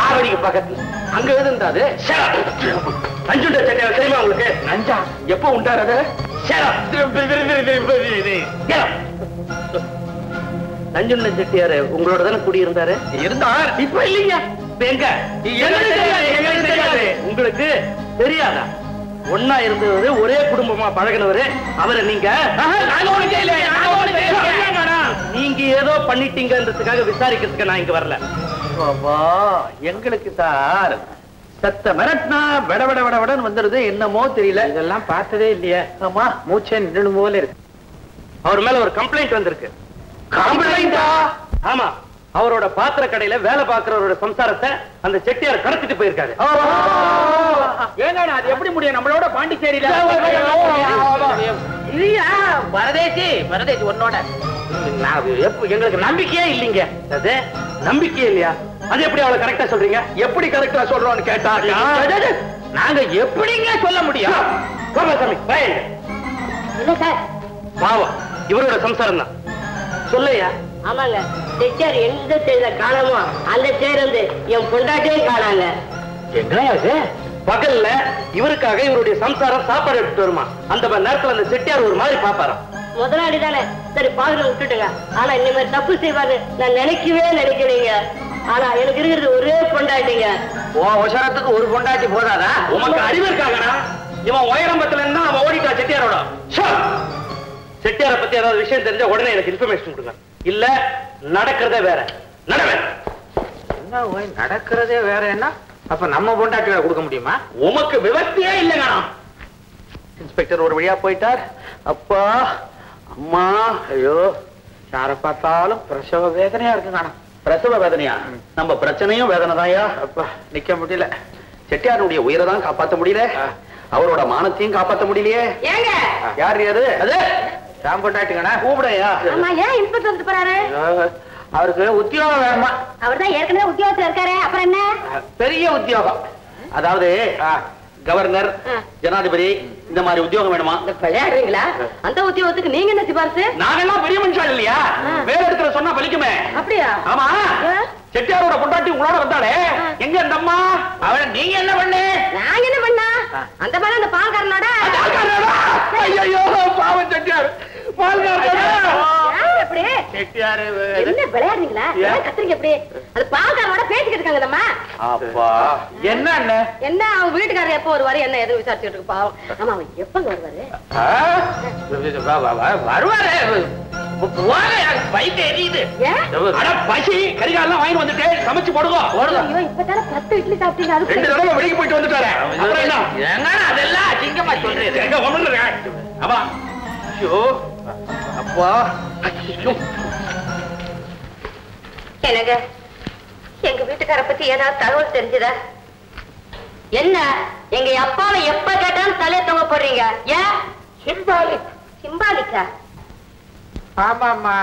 ஆவடிக்கு பக்கத்துல அங்க எழுதுந்தாது. நஞ்சுண்ட செட்டியார் தெரியுமா உங்களுக்கு? நஞ்சா எப்ப உண்டாரு அது? நஞ்சுண்ட செட்டியாரு உங்களோட தானே குடியிருந்தாரு? இருந்தார். இப்ப இல்லைங்க. எங்க உங்களுக்கு தெரியாதா? ஒன்னா இருந்தது, ஒரே குடும்பமா பழகினவரு அவரை நீங்க நீங்க ஏதோ பண்ணிட்டீங்கன்றதுக்காக விசாரிக்கிறதுக்கு நான் இங்க வரல. எங்களுக்கு சார் சத்த மிரட்டினா விட விட விட விடன்னு வந்துருது. என்னமோ தெரியல. இதெல்லாம் பார்த்ததே இல்லையே. ஆமா, மூச்சே நின்று போல இருக்கு. அவர் மேல ஒரு கம்ப்ளைண்ட் வந்திருக்கு. கம்ப்ளைண்டா? ஆமா, அவரோட பாத்திர கடையில வேலை பார்க்கிறவரோட சம்சாரத்தை அந்த செட்டியார் கடத்திட்டு போயிருக்காரு. ஏங்க அது எப்படி முடியும்? நம்மளோட பாண்டிச்சேரியில இல்லையா? பரதேசி உன்னோட எங்களுக்கு நம்பிக்கையே இல்லைங்க. நம்பிக்கை இல்லையா? அது எப்படி அவளை கரெக்டா சொல்றீங்க? எப்படி கரெக்டா சொல்றோம்னு கேட்டா நாங்க எப்படிங்க சொல்ல முடியும்? கோபாலசாமி பயன் இல்ல சார். பாவம் இவரோட சம்சாரம் தான். சொல்லையா? ஆமாங்க, செட்டியார் எந்த தேர்ல காணாமோ அந்த தேர் வந்து என் பொண்டாட்டியும் காணாங்க. என்ன பகல்ல இவருக்காக இவருடைய சம்சாரம் சாப்பாடு எடுத்துட்டு வருமா? அந்த நேரத்துல அந்த செட்டியார் ஒரு மாதிரி பாப்பாராம். முதலாளி தானே, சரி பாக்குற விட்டுட்டுங்க. ஆனா இந்த மாதிரி தப்பு செய்வாரு நான் நினைக்கலீங்க. ஆனா எனக்கு இருக்கிறது ஒரே பொண்டாட்டிங்க. உசரத்துக்கு ஒரு பொண்டாட்டி போதாதா? உனக்கு அறிவு இருக்காங்கடா. இவன் உயரம்பத்துல இருந்தா அவன் ஓடிட்டா செட்டியாரோட. செட்டியாரை பத்தி ஏதாவது விஷயம் தெரிஞ்சா உடனே எனக்கு இன்ஃபர்மேஷன் கொடுங்க. இல்ல நடக்கிறதே வேற. நடக்கிறதே வேற என்ன? அப்ப நம்ம பொண்டாட்டிகளை கொடுக்க முடியுமா? உமக்கு விவசாயே இல்லைங்க. இன்ஸ்பெக்டர் ஒரு வழியா போயிட்டார். அப்பா அம்மா, ஐயோ யாரை பார்த்தாலும் பிரசவ வேதனையா இருக்கு. காணும் பிரசவ வேதனையா? நம்ம பிரச்சனையும் வேதனை தான்யா. அப்பா நிக்க முடியல. செட்டியாருடைய உயிரை தான் காப்பாற்ற முடியல, அவரோட மானத்தையும் காப்பாற்ற முடியலையே. ஏங்க யார் அது? அது நான் பொண்டாட்டிங்கண்ணா. கூப்பிடையா? ஆமா, ஏன் இன்ஸ்பெக்டர் வந்து போறாரு? அவருக்கு உத்தியோகம் வேணுமா? அவர்தான் ஏற்கனவே உத்தியோகத்துல இருக்காரு, அப்புறம் என்ன? பெரிய உத்தியோகம், அதாவது கவர்னர், ஜனாதிபதி இந்த மாதிரி உத்தியோகம் வேணுமா? விளையாடுறீங்களா? அந்த உத்தியோகத்துக்கு நீங்க என்ன சிபாரிசு? நாங்கெல்லாம் பெரிய மனுஷன் இல்லையா? வேற இடத்துல சொன்னா பலிக்குமே. அப்படியா? ஆமா, செட்டியாரோட பொண்டாட்டி உங்களோட வந்தாலே, எங்க அந்த அம்மா? அவளை நீங்க என்ன பண்ணு? நான் என்ன பண்ணா? அந்த மாதிரி அந்த பால்காரனோட. ஐயோ பாவம் செட்டியார், எப்படி என்ன விளையாடுறீங்களா? கத்துறீங்க எப்படி? அது பால்காரனோட பேசிக்கிட்டு இருக்காங்க. அப்பா என்ன என்ன அவங்க வீட்டுக்காரர் எப்ப வருவாரு, என்ன எதுவும் விசாரிச்சுட்டு இருக்கு பாவம். ஆமா, அவங்க எப்ப வருவாரு? வருவாரு. வயிற்று எரியுது. பசி கரிகாலாம் வாங்கி வந்துட்டு சமைச்சு போடுங்க. இப்பதானே 10 இட்லி சாப்பிட்டீங்க, அது 2 தடவை வெளியே போயிட்டு வந்துட்டாரு. அதெல்லாம் அசிங்கமா சொல்றீங்க. எங்க ஒண்ணு அப்பா அப்பா என்னங்க, எங்க வீட்டுக்கார பத்தி ஏதாவது தகவல் தெரிஞ்சதா? என்ன எங்க அப்பாவை எப்ப கேட்டாலும் தலைய தொங்க போடுறீங்க? ஏன்? சிம்பாலிக். சிம்பாலிக்கா? ஆமாமா,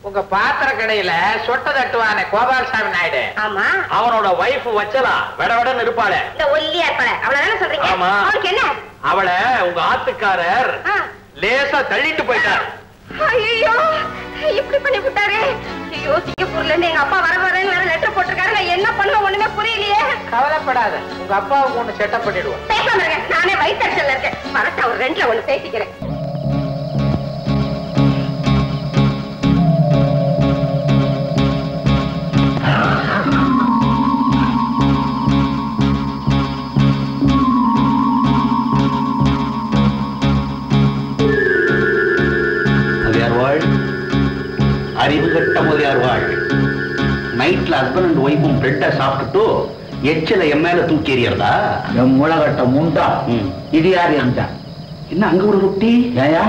உங்க பாத்திர கடையில சொட்ட தட்டுவானே கோபாலசாமி நாயுடு. ஆமா, அவனோட வைஃப் வச்சலா வெடவெடன்னு இருப்பாளே, இந்த ஒல்லியா இருப்பாள, அவளதானே சொல்றீங்க? ஆமா. அவளுக்கு என்ன? அவளை உங்க ஆத்துக்காரர் லேசா தள்ளிட்டு போயிட்டார். ஐயோ, இப்படி பண்ணி விட்டாரு. ஐயோ, சிங்கப்பூர்ல இருந்து எங்க அப்பா வரேன்னு வேற லெட்டர் போட்டிருக்காரு. நான் என்ன பண்ண ஒண்ணுமே புரியலையே. கவலைப்படாத, உங்க அப்பாவுக்கு ஒண்ணு செட்டப் பண்ணிடுவோம். பேசாம இருக்கேன், நானே வயிற்றுல இருக்கேன். வரட்ட ஒரு 2ல ஒண்ணு பேசிக்கிறேன். அறிவு கட்ட முதலியார் வாழ். நைட்ல ஹஸ்பண்ட் அண்ட் ஒய்ஃபும் பிரெட்டை சாப்பிட்டுட்டு எச்சில என் மேல தூக்கி எறியறதா? என் முளகட்ட முண்டா. இது யாரு? என்ன அங்க ஒரு ரொட்டி? ஏயா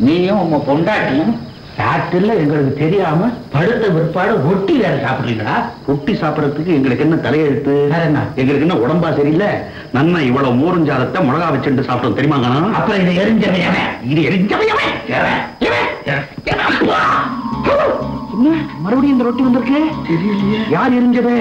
நீயும் உங்க பொண்டாட்டியும் சாட்டில் எங்களுக்கு தெரியாம படுத்த பிற்பாடு ரொட்டி வேற சாப்பிடுறீங்களா? ரொட்டி சாப்பிடறதுக்கு எங்களுக்கு என்ன தலையெழுத்து? எங்களுக்கு என்ன உடம்பா சரியில்லை? நன்னா இவ்வளவு மோரஞ்சாதத்தை மிளகா வச்சுட்டு சாப்பிட்டோம் தெரியுமாங்க. அப்புறம் இது எரிஞ்சவையானே, இது எரிஞ்சவையானே. என்ன மறுபடியும் இந்த ரொட்டி வந்திருக்கு? தெரியலையே. யார் எரிஞ்சது?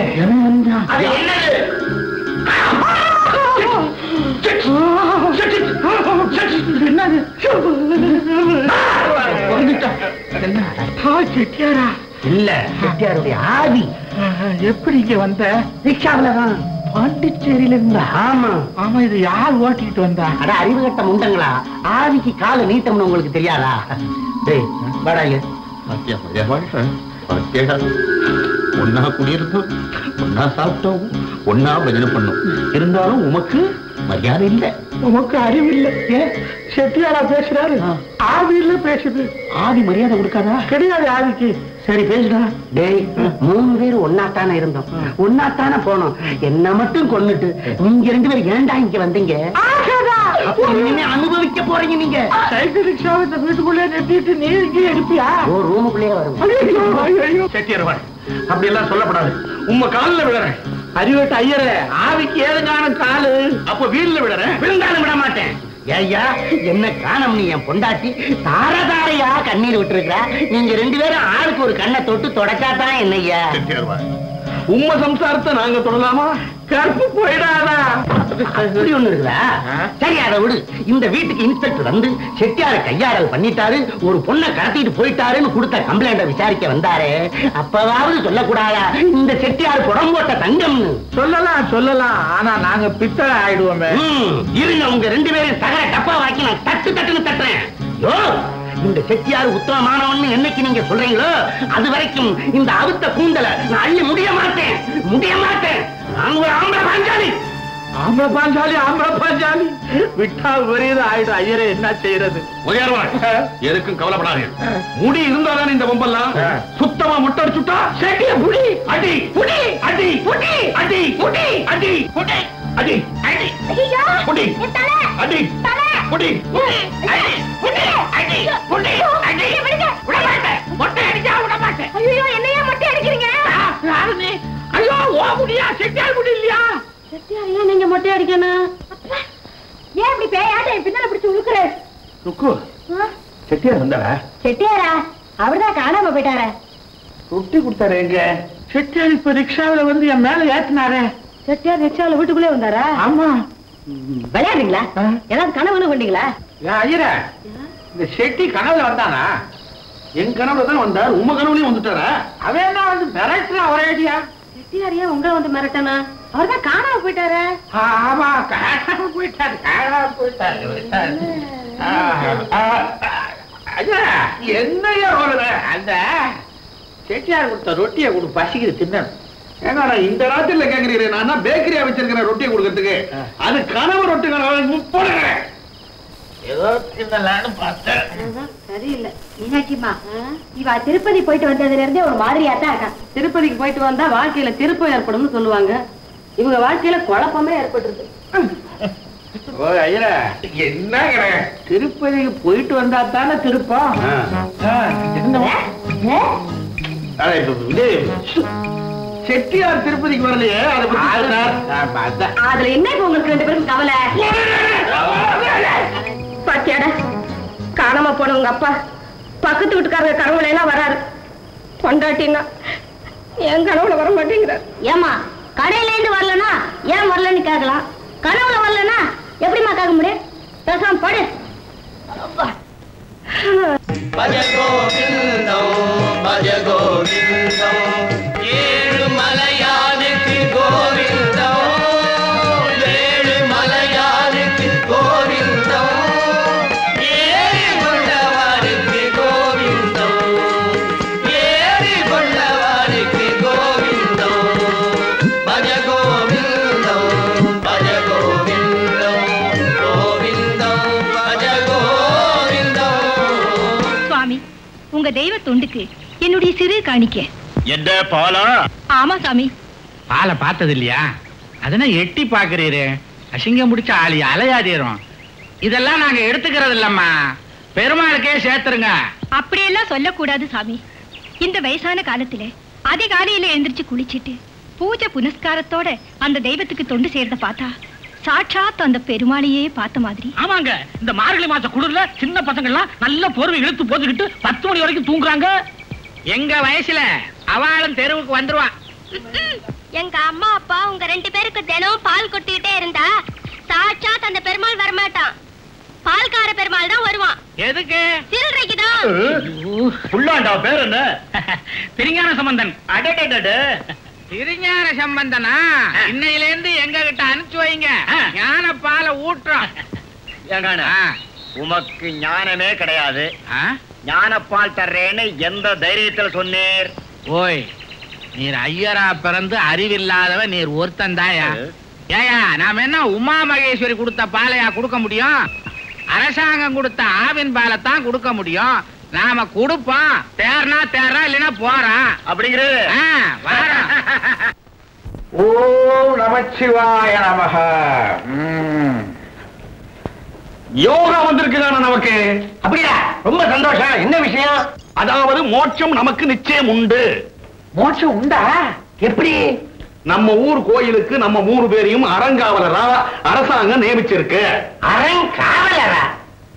செட்டியாரா? இல்ல, செட்டியாருடைய ஆவி. எப்படி இங்க வந்த? ரிக்ஷாவிலதான். பாண்டிச்சேரியில இருந்தா? ஆமா ஆமா. இது யார் ஓட்டிட்டு வந்தா? அட அறிவு கட்ட முண்டங்களா, ஆவிக்கு கால நீட்டம்னு உங்களுக்கு தெரியாதா? ஒன்னா குடியிருந்தோம், ஒன்னா சாப்பிட்டோம், ஒன்னா பஜனை பண்ணோம். இருந்தாலும் உமக்கு மரியாதை இல்லை, உமக்கு அறிவு இல்லை. ஏன் செட்டியாரா பேசுறாரு? ஆவி இல்ல பேசுது. ஆதி மரியாதை கொடுக்காதா? கிடையாது ஆவிக்கு. சரி பேசுடா. டேய், 3 பேர் ஒன்னாத்தானே இருந்தோம், ஒன்னாத்தானே போனோம். என்ன மட்டும் கொன்னுட்டு நீங்க 2 பேரும் ஏன்டா இங்க வந்தீங்க? அனுபவிக்க போறீங்க நீங்க. சைக்கிள் ரிக்ஷாவை இந்த வீட்டுக்குள்ளே நிறுத்திட்டு நீ இங்கே எடுப்பியா? ஒரு ரூமுக்குள்ளேயே வரும். செட்டியார் அப்படி எல்லாம் சொல்லப்படாது. உங்க காலில் விடுறேன். அறிவட்ட ஐயரே, ஆவிக்கு ஏதுங்கான காலு. அப்ப வீட்டுல விடுறேன். விழுந்தாலும் விட மாட்டேன். ஏய்யா என்ன காணம் நீ என் பொண்டாட்டி தாரதாரையா கண்ணீர் விட்டுருக்கிற. நீங்க 2 பேரும் ஆளுக்கு ஒரு கண்ணை தொட்டு தொடச்சாதான் என்னய்யா? உம்ம சம்சாரத்தை நாங்க தொடலாமா? கற்பு போயிடாதா? அப்படி ஒண்ணு இருக்குதா? சரி அதை விடு. இந்த வீட்டுக்கு இன்ஸ்பெக்டர் வந்து செட்டியார கையாடல் பண்ணிட்டாரு, ஒரு பொண்ணை கடத்திட்டு போயிட்டாருன்னு கொடுத்த கம்ப்ளைண்ட விசாரிக்க வந்தாரு. அப்பவாவது சொல்லக்கூடாதா இந்த செட்டியார் புடம் போட்ட தங்கம்னு? சொல்லலாம். ஆனா நாங்க பித்தளை ஆயிடுவோமே. இருங்க, உங்க 2 பேரும் தகர டப்பா வாக்கி நான் தட்டுன்னு தட்டுறேன். இந்த செட்டியார் உத்தமமானவன்னு என்னைக்கு நீங்க சொல்றீங்களோ அது வரைக்கும் இந்த அவுத்த கூந்தலை நான் அள்ளி முடிய மாட்டேன். நான் ஒரு ஆம்பளை பாஞ்சாலி விட்டா பெரியது ஆயிடும். ஐயரே என்ன செய்யறது? எதுக்கும் கவலைப்படாது. முடி இருந்தாலும் இந்த பொம்பெல்லாம் சுத்தமா முட்டை அடிச்சுட்டா செட்டிய புடி அடி புடி அடி புடி அடி புடி அடி புடி அடி அடி புடி அடி புடி அடி புடி அடி புடி அடி விட மாட்டேன். மொட்டை அடிச்சா விட மாட்டேன். ஐயோ என்னையா மொட்டை அடிக்கிறீங்க? யாருன்னு? ஐயோ ஓ முடியா? செட்டியார் முடி இல்லையா? செட்டியார் ஏன் நீங்க மொட்டை அடிக்கணும்? ஏன் இப்படி பேயாட்ட பின்னால பிடிச்சு உழுக்குற? ருக்கு செட்டியார் வந்தாரா? செட்டியாரா? அவர்தான் காணாம போயிட்டாரே. ரொட்டி கொடுத்தாரு. எங்க செட்டியார் இப்ப ரிக்ஷாவில வந்து என் மேல ஏத்தினாரே. செட்டியார் ரிக்ஷாவில வீட்டுக்குள்ளே வந்தாரா? ஆமா. விளையாடுறீங்களா? ஏதாவது கனவு கொண்டீங்களா? ஐயரா, இந்த செட்டி கனவுல வந்தானா? என் கனவுல தான் வந்தார். உம்ம கனவுலயும் வந்துட்டாரா? அவன் என்ன வந்து மிரட்டுறா ஒரே ஐடியா? செட்டியார் ஏன் உங்களை வந்து மிரட்டனா? அவர்தான் காணாம போயிட்டாரே. ஆமா, காணாம போயிட்டாரு. என்னையா அந்த செட்டியார் கொடுத்த ரொட்டியை கொடு, பசிக்குது தின்னணும். ஏன்னா இந்த ராத்திரில கேக்குறீங்க, நான் பேக்கரியா வச்சிருக்கிறேன் ரொட்டியை கொடுக்கறதுக்கு. அது கனவு ரொட்டி போடுறேன். ஏதோ தின்னலான்னு பார்த்தேன். சரியில்லை மீனாட்சிமா, இவ திருப்பதி போயிட்டு வந்ததுல இருந்தே ஒரு மாதிரியா தான் இருக்கா. திருப்பதிக்கு போயிட்டு வந்தா வாழ்க்கையில திருப்பம் ஏற்படும்னு சொல்லுவாங்க. இவங்க வாழ்க்கையில குழப்பமே ஏற்பட்டுருக்கு. ஓ ஐயரா, என்ன திருப்பதிக்கு போயிட்டு வந்தா தானே திருப்பம்? செட்டியார் திருப்பதிக்கு வரலையே, அதுல என்ன இப்ப உங்களுக்கு 2 பேரும் கவலை? பாத்தியாட, காணாம போன உங்க அப்பா பக்கத்து வீட்டுக்காரங்க கனவுல எல்லாம் வராரு. கொண்டாட்டினா என் கனவுல வர மாட்டேங்கிறார். ஏமா கடையில இருந்து வரலன்னா ஏன் வரலன்னு கேட்கலாம், கனவுல வரலன்னா எப்படிமா கேட்க முடியும்? பேசாம படு. பஜ கோவிந்தம் பஜ கோவிந்தம் ஏழு மலையானுக்கு கோவிந்தம் ஏழு மலையானுக்கு கோவிந்தம் ஏறி கொண்டவானுக்கு கோவிந்தம் ஏறி கொண்டவானுக்கு கோவிந்தம் பஜ கோவிந்தம் பஜ கோவிந்தம் கோவிந்தம் பஜ கோவிந்தம். சுவாமி, உங்க தெய்வ தொண்டுக்கு என்னுடைய சிறு காணிக்க. என்ன பாலா? ஆமா சாமி. பாலை பார்த்தது இல்லையா? அதனால எட்டி பாக்குறீரு. அசிங்கம் முடிச்ச ஆளி அலையாதீரும். இதெல்லாம் நாங்க எடுத்துக்கிறது இல்லம்மா, பெருமாளுக்கே சேர்த்துருங்க. அப்படியெல்லாம் சொல்லக்கூடாது சாமி. இந்த வயசான காலத்துல அதிகாலையில எழுந்திரிச்சு குளிச்சிட்டு பூஜை புனஸ்காரத்தோட அந்த தெய்வத்துக்கு தொண்டு செய்யறத பார்த்தா சாட்சாத் அந்த பெருமாளையே பார்த்த மாதிரி. ஆமாங்க, இந்த மார்கழி மாச குளிர்ல சின்ன பசங்க எல்லாம் நல்ல போர்வை இழுத்து போட்டுக்கிட்டு 10 மணி வரைக்கும் தூங்குறாங்க. எங்க வயசுல அவளும் தெருவுக்கு வந்துருவான். எங்க அம்மா அப்பா உங்க 2 பேருக்கு தினம் பால் கொட்டிக்கிட்டே இருந்தா சாட்சாத் அந்த பெருமாள் வரமாட்டான், பால்கார பெருமாள் தான் வருவான். எதுக்கு? சில்லறைக்குதான். புள்ளாண்டா பேர் என்ன? திருஞான சம்பந்தன். அடடடட, திருஞான சம்பந்தனா? இன்னையில இருந்து எங்க கிட்ட அனுப்பிச்சு வைங்க, ஞான பாலை ஊட்டுறோம். உமக்கு ஞானமே கிடையாது, ஞானப்பால் தர்றேன்னு எந்த தைரியத்துல சொன்னீர்? ஓய், நீர் ஐயரா பிறந்து அறிவில்லாதவ நீர் ஒருத்தன் தாயா? ஏயா, நாம என்ன உமா மகேஸ்வரி கொடுத்த பாலையா கொடுக்க முடியும்? அரசாங்கம் கொடுத்த ஆவின் பாலை தான் கொடுக்க முடியும். நாம கொடுப்போம், தேர்னா தேர்றா, இல்லைன்னா போறான். அப்படிங்கிறது ஓம் நமச்சிவாய நமஹ. யோகா வந்திருக்குதான நமக்கு? அப்படியா? ரொம்ப சந்தோஷம். என்ன விஷயம்? அதாவது மோட்சம் நமக்கு நிச்சயம் உண்டு. மோட்சம் உண்டா? எப்படி? நம்ம ஊர் கோயிலுக்கு நம்ம 3 பேரையும் அறங்காவலரா அரசாங்கம் நியமிச்சிருக்கு. அறங்காவலரா?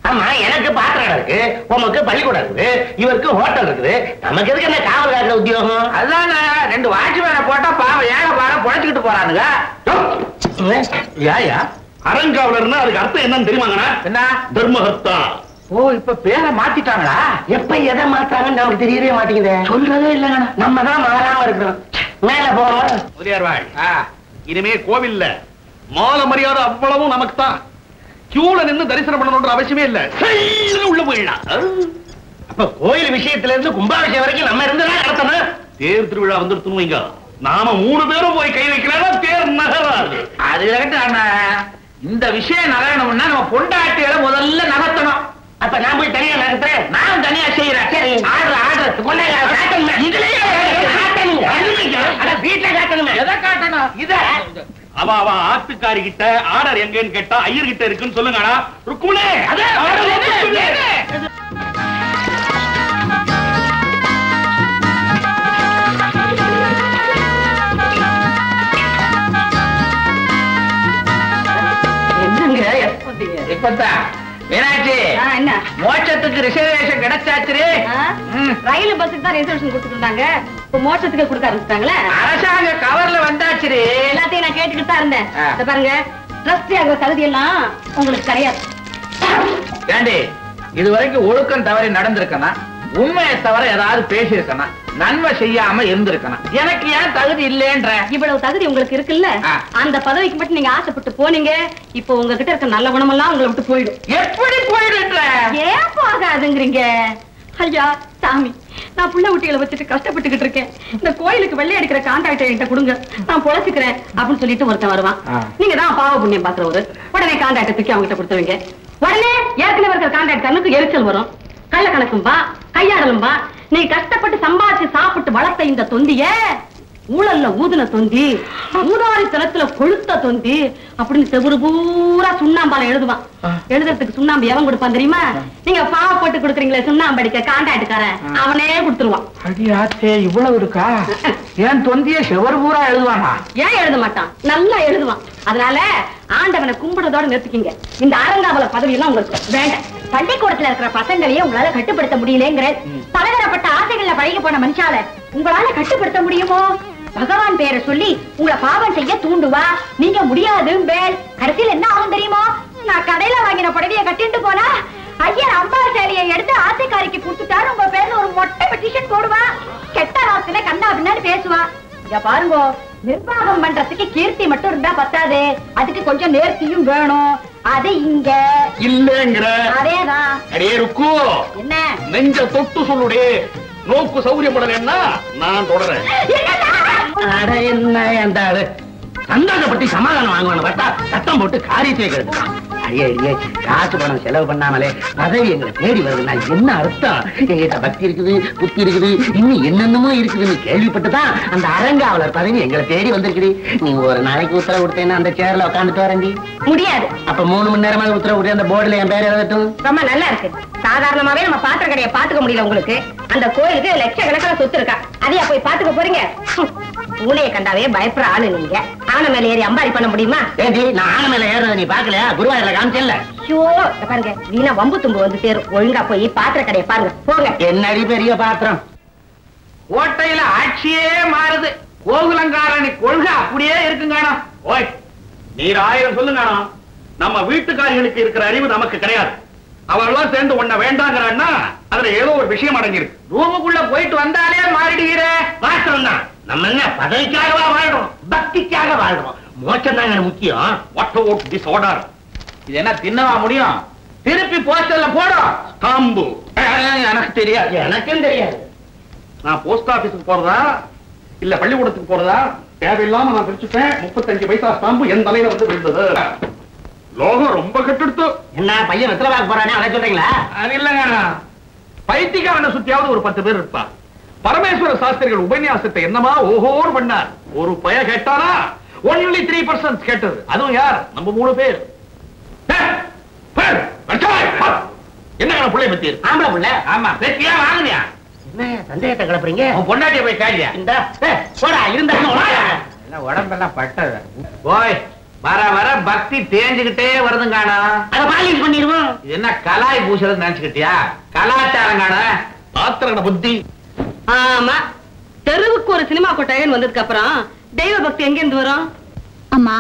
ஆமா, எனக்கு பாத்திரம் இருக்கு, உமக்கு பள்ளிக்கூடம் இருக்குது, இவருக்கு ஹோட்டல் இருக்குது, நமக்கு எதுக்கு என்ன காவல் காக்கிற உத்தியோகம்? அதான 2 வாட்ச்மேனை போட்டா பாவம் ஏழை பாடம் பொழைச்சுக்கிட்டு போறானுங்க. யாயா அறங்காவலர்னா அதுக்கு அர்த்தம் என்னன்னு தெரியுமாங்கண்ணா? என்ன? தர்மஹர்த்தா. ஓ, இப்ப பேரை மாத்திட்டாங்களா? எப்ப எதை மாத்தாங்கன்னு நமக்கு தெரியவே மாட்டேங்குது. சொல்றதே இல்லைங்க. நம்ம தான் மாறாம இருக்கிறோம். மேல போவோம். முதலியார்வாள், இனிமே கோவில்ல மாலை மரியாதை அவ்வளவும் நமக்கு தான். கியூல நின்னு தரிசனம் பண்ணணும்ன்ற அவசியமே இல்ல, உள்ள போயிடலாம். அப்ப கோயில் விஷயத்துல இருந்து கும்பாபிஷேகம் வரைக்கும் நம்ம இருந்துதான் நடத்தணும். தேர் திருவிழா வந்துடுத்துன்னு வைங்க, நாம 3 பேரும் போய் கை வைக்கலாம், தேர் நகராது. அது இந்த விஷயம் நகரணும்னா நம்ம பொண்டாட்டிகளை முதல்ல நகர்த்தணும். அப்ப நான் போய் தனியா நடத்துறேன். நான் தனியா செய்யறேன். சரி, ஆர்டர் இதுலயே வீட்டுல காட்டணுமே. எதை காட்டணும்? இத அவ ஆத்துக்காரி கிட்ட ஆர்டர் எங்கன்னு கேட்டா ஐயர் கிட்ட இருக்குன்னு சொல்லுங்கடா. ருக்குமணி, இப்பதான் மீனாட்சி, என்ன மோட்சத்துக்கு ரிசர்வேஷன் கிடைச்சாச்சு. ரயில் பஸ்ஸுக்கு தான் ரிசர்வேஷன் கொடுத்துருந்தாங்க, இப்ப மோட்சத்துக்கு கொடுக்க ஆரம்பிச்சிட்டாங்களே. அரசாங்க கவர்ல வந்தாச்சு. எல்லாத்தையும் நான் கேட்டுக்கிட்டு தான் இருந்தேன். இத பாருங்க, ட்ரஸ்டி ஆகிற தகுதி எல்லாம் உங்களுக்கு கிடையாது. ஏண்டி, இதுவரைக்கும் ஒழுக்கம் தவறி நடந்திருக்கனா, உண்மையை தவிர ஏதாவது பேசியிருக்கனா, நன்மை செய்யாம இருந்திருக்கணும். எனக்கு ஏன் தகுதி இல்லைன்ற? இவ்வளவு தகுதி உங்களுக்கு இருக்குல்ல, அந்த பதவிக்கு மட்டும் நீங்க ஆசைப்பட்டு போனீங்க. இப்போ உங்ககிட்ட இருக்க நல்ல குணமெல்லாம் உங்களை விட்டு போயிடும். எப்படி போயிடுன்ற? ஏன் போகாதுங்கிறீங்க? ஐயா சாமி, நான் புள்ள குட்டிகளை வச்சுட்டு கஷ்டப்பட்டுக்கிட்டு இருக்கேன். இந்த கோயிலுக்கு வெள்ளை அடிக்கிற கான்ட்ராக்டர் என்கிட்ட கொடுங்க, நான் பொழைச்சுக்கிறேன் அப்படின்னு சொல்லிட்டு ஒருத்தன் வருவான். நீங்க தான் பாவ புண்ணியம் பாக்குறவரு. உடனே கான்ட்ராக்டர் தூக்கி அவங்ககிட்ட கொடுத்துருவீங்க. உடனே ஏற்கனவே இருக்கிற கான்ட்ராக்டருக்கு எரிச்சல் வரும். கள்ள கணக்கும் பா, கையாடலும் பா. நீ கஷ்டப்பட்டு சம்பாதிச்சு சாப்பிட்டு வளர்த்த இந்த தொந்திய ஊழல்ல ஊதுன தொந்தி, ஊதாரி தளத்துல கொளுத்த தொந்தி அப்படின்னு செவுரு பூரா சுண்ணாம்பால எழுதுவான். எழுதுறதுக்கு சுண்ணாம்பு எவன் கொடுப்பான் தெரியுமா? நீங்க பாவ போட்டு கொடுக்குறீங்களே சுண்ணாம்பு அடிக்க கான்ட்ராக்டுக்காரன், அவனே கொடுத்துருவான். அடியாச்சே, இவ்வளவு இருக்கா? ஏன் தொந்திய செவரு பூரா எழுதுவானா? ஏன் எழுத மாட்டான்? நல்லா எழுதுவான். அதனால ஆண்டவனை கும்பிடுறதோட நிறுத்திக்கிங்க. இந்த அரங்காவல பதவி எல்லாம் உங்களுக்கு வேண்டாம். பள்ளிக்கூடத்துல இருக்கிற பசங்களையே உங்களால கட்டுப்படுத்த முடியலங்கிற பலதரப்பட்ட ஆசைகள்ல பழகி போன மனுஷால உங்களால கட்டுப்படுத்த முடியுமோ? பகவான் பேரை சொல்லி உங்களை பாவம் செய்ய தூண்டுவா, நீங்க முடியாது பேல். கடைசியில் என்ன ஆகும் தெரியுமோ? நான் கடையில வாங்கின புடவைய கட்டிட்டு போனா ஐயர் அம்பா சேலையை எடுத்து ஆசைக்காரிக்கு கொடுத்துட்டாரு உங்க பேர்ல ஒரு மொட்டை பெட்டிஷன் போடுவா. கெட்ட வார்த்தையில கண்ணா பின்னாடி பேசுவா. இங்க பாருங்க, நிர்வாகம் பண்றதுக்கு கீர்த்தி மட்டும் இருந்தா பத்தாது, அதுக்கு கொஞ்சம் நேர்த்தியும் வேணும். அது இங்க இல்லங்கிற. அதேதான். அடே ருக்கு, என்ன நெஞ்ச தொட்டு சொல்லுடே. நோக்கு சௌரியப்படலன்னா நான் தொடறேன். அட என்ன அந்த சந்தோஷப்பட்டு சமாதானம் வாங்குவான்னு பார்த்தா சத்தம் போட்டு காரியத்தை கெடுத்துட்டான். ஐயே ஐயே, காசு பணம் செலவு பண்ணாமலே பதவி எங்களை தேடி வருதுன்னா என்ன அர்த்தம்? எங்கிட்ட பக்தி இருக்குது, புத்தி இருக்குது, இன்னும் என்னென்னமோ இருக்குதுன்னு கேள்விப்பட்டுதான் அந்த அரங்காவலர் பதவி எங்களை தேடி வந்திருக்குது. நீ ஒரு நாளைக்கு உத்தரவு கொடுத்தேன்னா அந்த சேர்ல உட்காந்துட்டு வரண்டி. முடியாது. அப்ப 3 மணி நேரமாக உத்தரவு கொடுத்து அந்த போர்டுல என் பேர் எழுதட்டும். ரொம்ப நல்லா இருக்கு. சாதாரணமாவே நம்ம பாத்திர கடையை பாத்துக்க முடியல உங்களுக்கு. அந்த கோயிலுக்கு லட்சக்கணக்கான சொத்து இருக்கா, அதையா போய் பாத்துக்க போறீங்க? பூனையை கண்டாவே பயப்படுற ஆளு நீங்க. ஆன மேல ஏறி அம்பாரி பண்ண முடியுமா? ஏண்டி, நான் ஆன மேல ஏறத நீ பாக்கலையா? குருவாயூர்ல காமிச்சல. ஐயோ பாருங்க, வீணா வம்பு தும்பு வந்து சேரும். ஒழுங்கா போய் பாத்திர கடையை பாருங்க, போங்க. என்னடி பெரிய பாத்திரம்? கோட்டையில ஆட்சியே மாறுது, கோகுலங்காரணி கொள்கை அப்படியே இருக்குங்க. ஓய், நீர் 1000 சொல்லுங்க, நம்ம வீட்டுக்காரிகளுக்கு இருக்கிற அறிவு நமக்கு கிடையாது. அவெல்லாம் சேர்ந்து உன்ன வேண்டாங்கிறான்னா அதுல ஏதோ ஒரு விஷயம் அடங்கியிருக்கு. ரூமுக்குள்ள போயிட்டு வந்தாலே மாறிடுகிற மாற்றம் தான். நம்ம என்ன பதவிக்காகவா வாழ்றோம்? பக்திக்காக வாழ்றோம். மோட்சம் தாங்க முக்கியம். What about this order? இது என்ன தின்னவா முடியும்? திருப்பி போஸ்டர்ல போடும். ஸ்டாம்பு எனக்கு தெரியாது. எனக்கும் தெரியாது. நான் போஸ்ட் ஆபீஸுக்கு போறதா இல்ல பள்ளிக்கூடத்துக்கு போறதா தேவையில்லாம நான் பிரிச்சுட்டேன். 35 பைசா ஸ்டாம்பு என் தலையில வந்து விழுந்தது. லோகம் ரொம்ப கெட்டுடுத்து. என்ன பையன் வெத்தலை பார்க்க போறானே, அதை சொல்றீங்களா? அது இல்லங்க, பைத்தியக்காரனை சுத்தியாவது ஒரு 10 பேர் இருப்பா. பரமேஸ்வர சாஸ்திரிகள் உபன்யாசத்தை என்னமா ஓஹோர் பண்ணார். ஒரு பய கேட்டானா only 3% கேட்டது. அதுவும் யார்? நம்ம 3 பேர். என்ன பிள்ளை பத்தி? ஆம்பளை புள்ள. ஆமா, வெற்றியா வாங்குனியா? என்ன சந்தேகத்தை கிளப்புறீங்க? உன் பொண்டாட்டிய போய் காலியா? இந்த போடா இருந்தா உடம்பெல்லாம் பட்டது போய் வர வர பக்தி தேஞ்சுக்கிட்டே வருதுங்கானா. அதை பாலிஷ் பண்ணிடுவோம். இது என்ன கலாய் பூசுறது நினைச்சுக்கிட்டியா? கலாச்சாரம் காண ஆத்திரன புத்தி. ஆமா, தெருவுக்கு ஒரு சினிமா கொட்டாயன்னு வந்ததுக்கு அப்புறம் தெய்வ பக்தி எங்க இருந்து வரும்? அம்மா,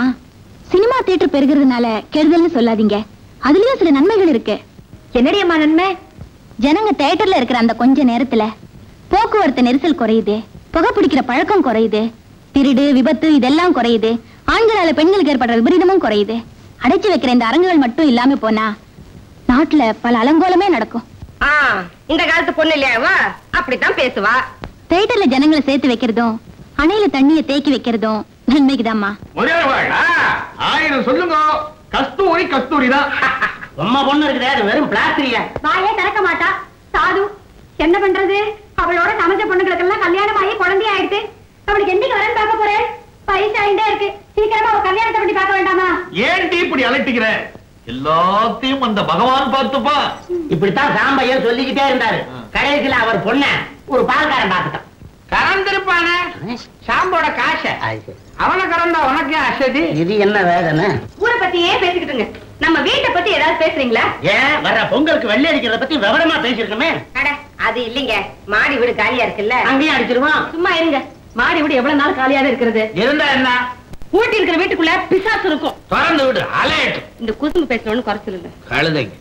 சினிமா தியேட்டர் பெருகிறதுனால கெடுதல்னு சொல்லாதீங்க. அதுலயும் சில நன்மைகள் இருக்கு. என்னடி அம்மா நன்மை? ஜனங்க தியேட்டர்ல இருக்கிற அந்த கொஞ்ச நேரத்துல போக்குவரத்து நெரிசல் குறையுது, புகை பிடிக்கிற பழக்கம் குறையுது, திருடு விபத்து இதெல்லாம் குறையுது, ஆண்களால பெண்களுக்கு ஏற்படுற விபரீதமும் குறையுது. அடைச்சு வைக்கிற இந்த அரங்குகள் மட்டும் இல்லாம போனா நாட்டுல பல அலங்கோலமே நடக்கும். இந்த காலத்து பொண்ணு இல்லையாவா அப்படித்தான் பேசுவா. தியேட்டர்ல ஜனங்களை சேர்த்து வைக்கிறதும் அணையில தண்ணியை தேக்கி வைக்கிறதும் நன்மைக்குதாம்மா. ஆயிரம் சொல்லுங்க, கஸ்தூரி கஸ்தூரி தான். அம்மா பொண்ணு இருக்குது, அது வெறும் பிளாஸ்டிக். வாயே திறக்க மாட்டா. சாது என்ன பண்றது? அவளோட சமைச்ச பொண்ணுங்களுக்கு எல்லாம் கல்யாணம் ஆகி குழந்தைய ஆயிடுச்சு. அவளுக்கு என்னைக்கு வரேன்னு பார்க்க போறேன்? பைசா ஆயிட்டே இருக்கு. சீக்கிரமா அவ கல்யாணத்தை பத்தி பார்க்க வேண்டாமா? ஏன்டி இப்படி அலட்டிக்கிற? எல்லாத்தையும் அந்த பகவான் பார்த்துப்பா. இப்படித்தான் சாம்பையர் சொல்லிக்கிட்டே இருந்தாரு. கடைசியில அவர் பொண்ண ஒரு பால்காரன் பார்த்துட்டான். கறந்திருப்பானே சாம்போட காச அவனை கறந்தா உனக்கு அசதி. இது என்ன வேதனை? ஊரை பத்தியே பேசிக்கிட்டுங்க. நம்ம வீட்டை பத்தி ஏதாவது பேசுறீங்களா? ஏன் வர்ற பொங்கலுக்கு வெள்ளை அடிக்கிறத பத்தி விவரமா பேசிருக்கோமே. அது இல்லைங்க, மாடி வீடு காலியா இருக்குல்ல, அங்கேயும் அடிச்சிருவோம். சும்மா இருங்க. மாடி வீடு எவ்வளவு நாள் காலியாவே இருக்கிறது? இருந்தா என்ன, ஊட்டி இருக்கிற வீட்டுக்குள்ள பிசாசு இருக்கும். திறந்து விடு அலையட்டு. இந்த குசும்பு பேசணும்னு குறைச்சல் இல்ல. கழுதைங்க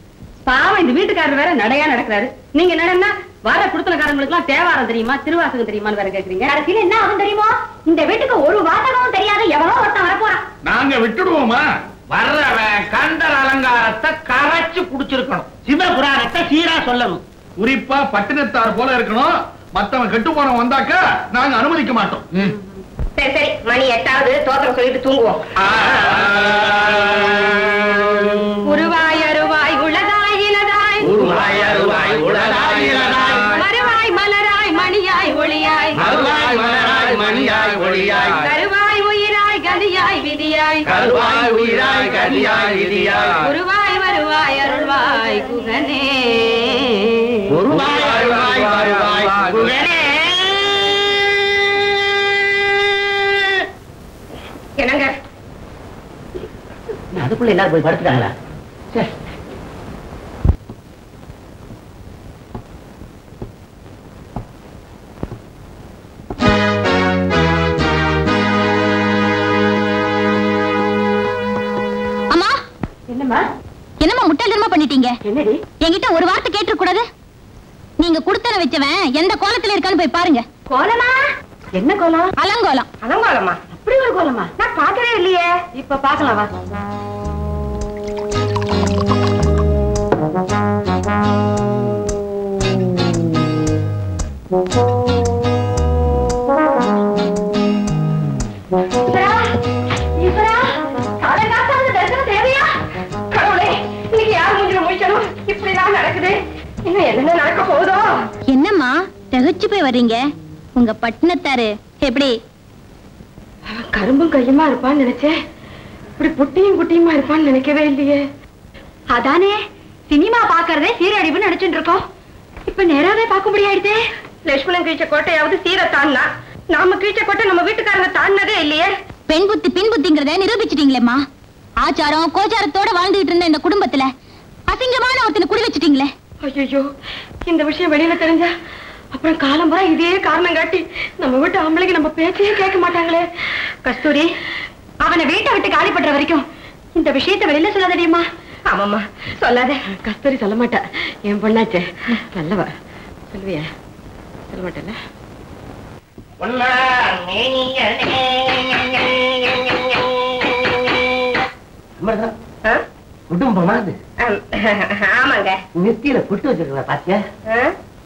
பாவம், இந்த வீட்டுக்காரர் வேற நடையா நடக்கிறாரு. நீங்க என்னன்னா வர குடுத்தனக்காரங்களுக்கு எல்லாம் தேவாரம் தெரியுமா, திருவாசகம் தெரியுமான்னு வேற கேக்குறீங்க. கடைசியில என்ன ஆகும் தெரியுமா? இந்த வீட்டுக்கு ஒரு வாசகமும் தெரியாத எவனோ ஒருத்தன் வரப்போறான். நாங்க விட்டுடுவோமா? வர்றவன் கண்டர் அலங்காரத்தை கரைச்சு குடிச்சிருக்கணும். சிவபுராணத்தை சீரா சொல்லணும். குறிப்பா பட்டினத்தார் போல இருக்கணும். மத்தவன் கெட்டு போனவன் வந்தாக்க நாங்க அனுமதிக்க மாட்டோம். சரி சரி, மணி 8வது, தோத்திரம் சொல்லிட்டு தூங்குவோம். உருவாய் அருவாய் உலகாய் இலதாய், உருவாய் அருவாய் உலகாய் இலதாய், மறுவாய் மலராய் மணியாய் ஒளியாய், மறுவாய் மலராய் மணியாய் ஒளியாய், கருவாய் உயிராய் கதியாய் விதியாய், கருவாய் உயிராய் கதியாய் விதியாய், உருவாய் வருவாய் அருள்வாய் குகனே, உருவாய் அருவாய் வருவாய் குகனே. என்னங்க அதுக்குள்ள எல்லாரும் போய் படுத்துட்டாங்களா? அம்மா, என்னம்மா என்னம்மா முட்டாள்தனமா பண்ணிட்டீங்க? என்னடி? என்கிட்ட ஒரு வார்த்தை கேட்டு கூடாது? நீங்க குடுத்தன வச்சவன் எந்த கோலத்துல இருக்கான்னு போய் பாருங்க. கோலமா? என்ன கோலம்? அலங்கோலம். அலங்கோலமா? அப்படி ஒரு கோலமா? நான் பார்க்கவே இல்லையே. இப்ப பார்க்கலாம் வா. என்னம்மா தகச்சு போய் வர்றீங்க? உங்க பட்டினத்தாரு எப்படி? கரும்பும் கையுமா இருப்பான்னு நினைச்சேன். இப்படி புட்டியும் குட்டியுமா இருப்பான்னு நினைக்கவே இல்லையே. அதானே சினிமா பாக்குறதே சீரழிவுன்னு நினைச்சுட்டு இருக்கோம். இப்ப நேராவே பார்க்க முடியாதே. லட்சுமணன் கீழ்ச்ச கோட்டையாவது சீரை தாண்டா, நாம கீழ்ச்ச கோட்டை நம்ம வீட்டுக்காரங்க தாண்டதே இல்லையே. பெண் புத்தி பின் புத்திங்கிறத நிரூபிச்சிட்டீங்களேம்மா. ஆச்சாரம் கோச்சாரத்தோட வாழ்ந்துகிட்டு இருந்த இந்த குடும்பத்துல அசிங்கமான ஒருத்தனை குடி வச்சிட்டீங்களே. ஐயோ, இந்த விஷயம் வெளியில தெரிஞ்சா அப்புறம் காலம் பூரா இதே காரணம் காட்டி நம்ம வீட்டு ஆம்பளைக்கு நம்ம பேச்சையே கேட்க மாட்டாங்களே. கஸ்தூரி, அவனை வீட்டை விட்டு காலி பண்ற வரைக்கும் இந்த விஷயத்தை வெளியில சொல்லாதடியம்மா. ஆமாம்மா, சொல்லாத. கஸ்தூரி சொல்ல மாட்டா, என் பொண்ணாச்சே. நல்லவ. சொல்லுவியா? சொல்ல மாட்டேன்ல. குடும்பமா அது? ஆமாங்க. நெத்தியில புட்டு வச்சிருக்கா பாத்தியா?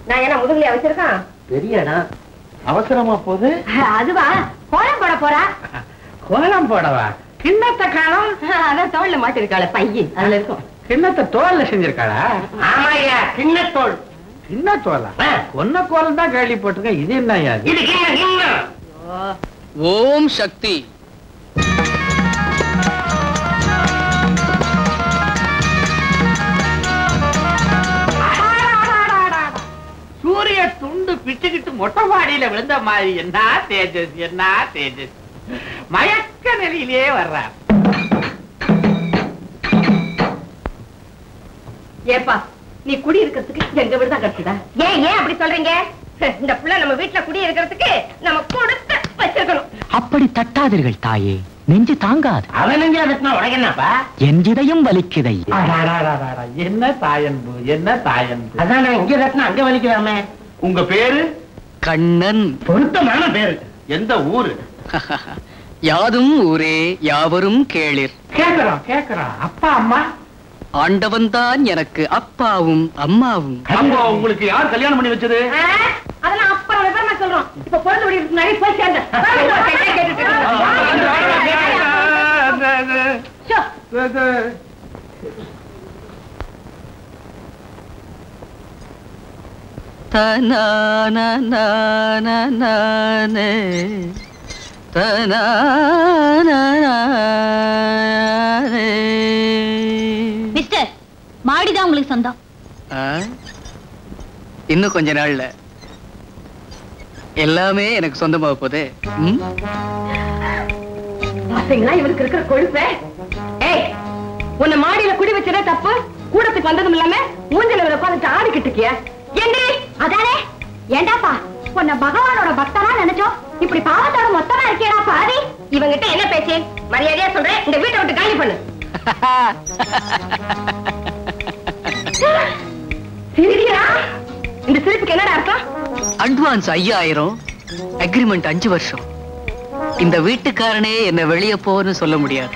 நான் என்ன முதுகுலயா வச்சிருக்கான்? பெரிய இடம். அவசரமா போகுது. அதுவா கோலம் போட போறா. கோலம் போடவா? கிண்ணத்தை காணோம். அதான் தோல்ல மாட்டிருக்காள பையன், அதுல இருக்கும். கிண்ணத்தை தோல்ல செஞ்சிருக்காளா? ஆமாய்யா, கிண்ணத்தோல். கிண்ணத்தோலா? ஒன்ன கோலம் தான் கேள்வி போட்டிருக்கேன். இது என்ன? இது கிண்ணம். ஓம் சக்தி. சூரிய துண்டு பிச்சுக்கிட்டு மொட்டை மாடியில விழுந்த மாதிரி. என்ன தேஜஸ், என்ன தேஜஸ். மயக்க நிலையிலேயே வர்றார். ஏப்பா நீ குடி இருக்கிறதுக்கு எங்க வீடு தான் கிடைச்சதா? ஏன் அப்படி சொல்றீங்க? இந்த புள்ள நம்ம வீட்டுல குடி இருக்கிறதுக்கு நம்ம கொடுத்து வச்சிருக்கணும். அப்படி தட்டாதீர்கள் தாயே, நெஞ்சு தாங்காது. அவன் நெஞ்சு அதுக்கு உடையனாப்பா, என் இதயம் வலிக்குதை. என்ன தாயன்பு, என்ன தாயன்பு. அதான் நான் இங்க ரத்னா அங்க வலிக்கிறாமே. உங்க பேரு? கண்ணன். பொருத்தமான பேரு. எந்த ஊரு? யாதும் ஊரே யாவரும் கேளிர். கேக்குறோம். அப்பா அம்மா? ஆண்டவன் தான் எனக்கு அப்பாவும் அம்மாவும். அம்மா உங்களுக்கு யார் கல்யாணம் பண்ணி வச்சது? அதெல்லாம் அப்புறம் விவரமா சொல்றோம். இப்ப பொழுது ஓடிட்டு நிறைய போய் சேர்ந்த மிஸ்டர், மாடிதான் உங்களுக்கு சொந்தம். இன்னும் கொஞ்ச நாள்ல எல்லாமே எனக்கு சொந்தமாக போதே. இவருக்கு இருக்கிற கொழுப்ப. ஏய், உன்னை மாடியில குடி வச்சதே தப்பு. கூடத்துக்கு வந்ததும் இல்லாம மூஞ்சல உட்கார்ந்து ஆடிக்கிட்டு இருக்கிய. அதானே? ஏண்டாப்பா, உன்னை பகவானோட பக்தனா நினைச்சோம், இப்படி பாவத்தோட மொத்தமா இருக்கேடா பாதி. இவங்கிட்ட என்ன பேச்சு? மரியாதையா சொல்றேன், இந்த வீட்டை விட்டு காலி பண்ணு. சிரிக்கிறா? இந்த சிரிப்புக்கு என்னடா அர்த்தம்? அட்வான்ஸ் 5000, அக்ரிமெண்ட் 5 வருஷம். இந்த வீட்டுக்காரனே என்ன வெளியே போன்னு சொல்ல முடியாது.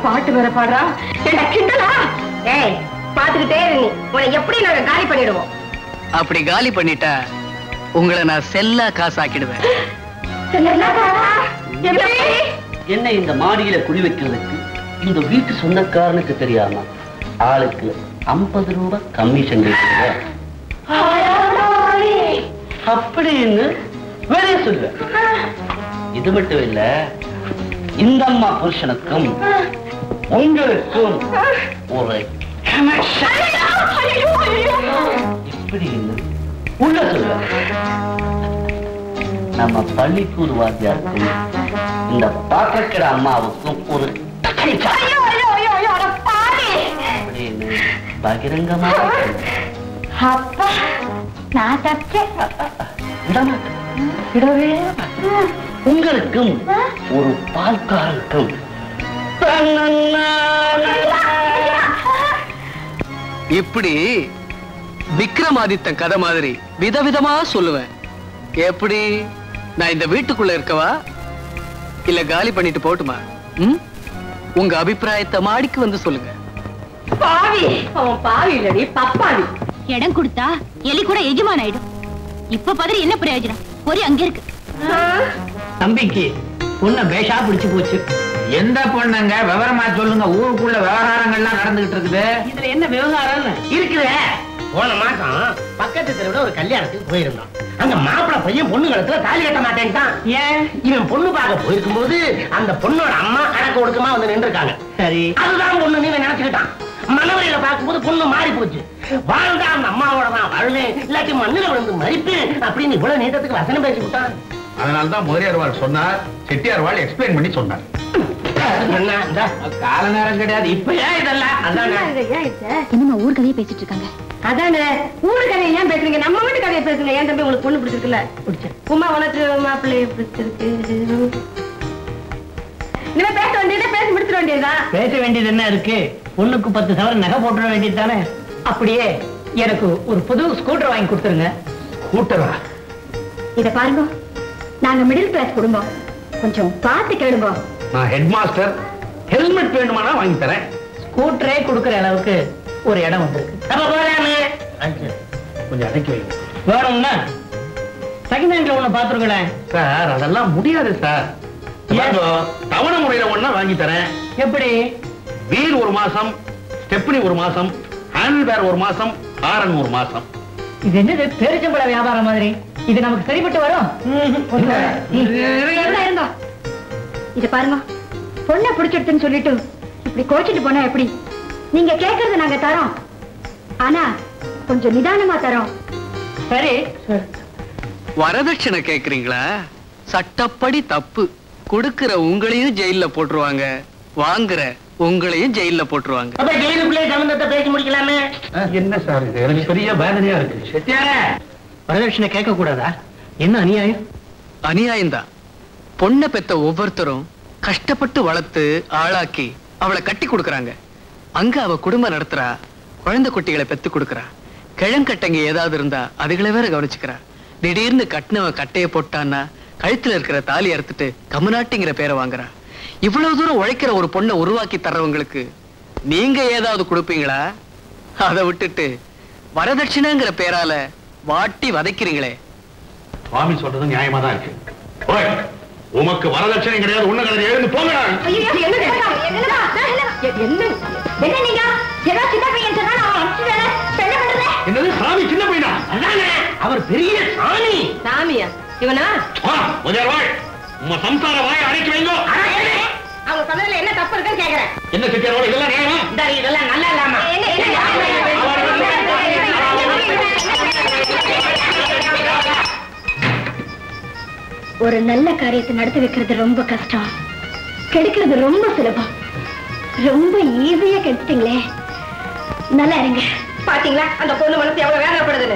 பாட்டு வேற பாடுறா. கிண்டலா? ஏய், பாத்துக்கிட்டே இரு. உன்னை எப்படி நாங்க காலி பண்ணிடுவோம். அப்படி காலி பண்ணிட்டா உங்களை நான் செல்லா காசாக்கிடுவேன். என்ன இந்த மாடியில குடி வைக்கிறதுக்கு இந்த வீட்டு சொந்தக்காரனுக்கு தெரியாம ஆளுக்கு 50 ரூபாய் கமிஷன் அப்படின்னு வேலையை சொல்ல. இது மட்டும் இல்ல, இந்த அம்மா புருஷனுக்கும் உங்களுக்கும் ஒரு இப்படின்னு உள்ள சொல்ல. நம்ம பள்ளிக்கூட வாத்தியாருக்கும் இந்த பாத்திரக்கிற அம்மாவுக்கும் ஒரு அப்படின்னு பகிரங்கமா அப்பா, நான் தப்பிச்சேன். உங்களுக்கும் ஒரு பால்காரருக்கும் இப்படி விக்ரமாதித்தன் கதை மாதிரி விதவிதமா சொல்லுவேன். எப்படி? நான் இந்த வீட்டுக்குள்ள இருக்கவா இல்ல காலி பண்ணிட்டு போட்டுமா? உங்க அபிப்பிராயத்தை மாடிக்கு வந்து சொல்லுங்க. பாவி, அவன் பாவி இல்லடி, பப்பாவி. இடம் கொடுத்தா எலி கூட எஜமான் ஆயிடும். இப்ப பதறி என்ன பிரயோஜனம்? ஒரு அங்க இருக்கு. தம்பிக்கு பொண்ண பேஷா பிடிச்சு போச்சு. எந்த பொண்ணுங்க? விவரமா சொல்லுங்க. ஊருக்குள்ள விவகாரங்கள்லாம் நடந்துகிட்டு இருக்குது. இதுல என்ன விவகாரம் இருக்குதே? போன மாசம் பக்கத்து தெருவுல ஒரு கல்யாணத்துக்கு போயிருந்தோம். அங்க மாப்பிள பையன் பொண்ணு கழுத்துல தாலி கட்ட மாட்டேன்ட்டான். ஏன்? இவன் பொண்ணு பார்க்க போயிருக்கும் போது அந்த பொண்ணோட அம்மா கணக்கு ஒடுக்கமா வந்து நின்று இருக்காங்க. சரி, அதுதான் பொண்ணு நீ நினைச்சுக்கிட்டான். மனவரையில பார்க்கும்போது பொண்ணு மாறி போச்சு. வாழ்ந்தா அந்த அம்மாவோட நான் வாழ்வேன், இல்லாட்டி மண்ணில விழுந்து மறிப்பேன் அப்படின்னு இவ்வளவு நீட்டத்துக்கு வசனம் பேசி விட்டான். அதனால்தான் முதலியார் சொன்னார், செட்டியார் எக்ஸ்பிளைன் பண்ணி சொன்னார். கால நேரம் கிடையாது. இப்ப ஏன் இதெல்லாம்? இனிமே ஊர் கதையை பேசிட்டு இருக்காங்க. அதானே, ஊரு கதையை ஏன் பேசுறீங்க? நம்ம வீட்டு கதையை பேசுங்க. ஏன் தம்பி, உங்களுக்கு பொண்ணு பிடிச்சிருக்குல்ல? உமா உனக்கு மாப்பிள்ளைய பிடிச்சிருக்கு. இனிமே பேச வேண்டியதா, பேசி முடிச்சிட வேண்டியதா? பேச வேண்டியது என்ன இருக்கு? பொண்ணுக்கு 10 சவரன் நகை போட்டுற வேண்டியது தானே. அப்படியே எனக்கு ஒரு புது ஸ்கூட்டர் வாங்கி கொடுத்துருங்க. ஸ்கூட்டரா? இத பாருங்க, நாங்க மிடில் கிளாஸ் குடும்பம், கொஞ்சம் பார்த்து கேளுங்க. நான் ஹெட் மாஸ்டர், ஹெல்மெட் வேணுமானா வாங்கி தரேன். ஸ்கூட்டரே கொடுக்கிற அளவுக்கு ஒரு இடம் வந்திருக்கு. கொஞ்சம் அடக்கி வைங்க. வேணும்னா செகண்ட் ஹேண்ட்ல ஒண்ணு பாத்துருக்கேன் சார். அதெல்லாம் முடியாது சார். தவணை முறையில ஒண்ணா வாங்கி தரேன். எப்படி? வீல் 1 மாசம், ஸ்டெப்னி 1 மாசம், ஹேண்டில் பேர் 1 மாசம், ஹாரன் 1 மாசம். இது என்னது பேரிச்சம்பழ வியாபாரம் மாதிரி? இது நமக்கு சரிப்பட்டு வரும்? இத பாருங்க, பொண்ணை பிடிச்சிடுதுன்னு சொல்லிட்டு இப்படி கோச்சிட்டு போனா எப்படி? நீங்க கேட்கறது நாங்க தரோம், ஆனா கொஞ்சம் நிதானமா தரோம். சரி வரதட்சணை கேக்குறீங்களா? சட்டப்படி தப்பு. கொடுக்கிற உங்களையும் ஜெயில போட்டுருவாங்க, வாங்குற உங்களையும் ஜெயில போட்டுருவாங்க. அப்ப ஜெயிலுக்குள்ளே சம்பந்தத்தை பேசி முடிக்கலாமே. என்ன சார் இது? எனக்கு பெரிய வேதனையா இருக்கு. செட்டியார வரதட்சணை கேட்க கூடாதா? என்ன அநியாயம்? அநியாயம்தான். பொண்ணை பெத்த ஒவ்வொருத்தரும் கஷ்டப்பட்டு வளர்த்து ஆளாக்கி அவளை கட்டி கொடுக்கறாங்க. அங்க அவ குடும்பம் நடத்துறா, குழந்தை குட்டிகளை பெத்து கொடுக்கறா. கிழங்கட்டங்க ஏதாவது இருந்தா அதுகளை வேற கவனிச்சுக்கிறா. திடீர்னு கட்டினவன் கட்டைய போட்டான்னா கழுத்துல இருக்கிற தாலி அறுத்துட்டு கம்முநாட்டிங்கிற பேரை வாங்குறா. இவ்வளவு தூரம் உழைக்கிற ஒரு பொண்ணை உருவாக்கி தர்றவங்களுக்கு நீங்க ஏதாவது கொடுப்பீங்களா? அதை விட்டுட்டு வரதட்சணைங்கிற பேரால வாட்டி வதைக்கிறீங்களே. சுவாமி சொல்றது நியாயமா தான் இருக்கு. ஓய், உமக்கு வரதட்சணை கிடையாது, ஒண்ணு கிடையாது, எழுந்து போங்க. என்னது சாமி சின்ன பையனா? அவர் பெரிய சாமி. சாமியா இவனா? உங்க சம்சார வாயை அடைக்க வைங்க. அவங்க சொன்னதுல என்ன தப்பு இருக்குன்னு கேக்குறேன். என்ன செட்டியாரோட இதெல்லாம் நியாயமா? இதெல்லாம் நல்லா இல்லாம ஒரு நல்ல காரியத்தை நடத்தி வைக்கிறது ரொம்ப கஷ்டம், கெடுக்கிறது ரொம்ப சுலபம். ரொம்ப ஈஸியா கெடுத்துட்டீங்களே. நல்லா இருங்க. பாத்தீங்களா அந்த பொண்ணு மனசு எவ்வளவு வேதனைப்படுதுன்னு.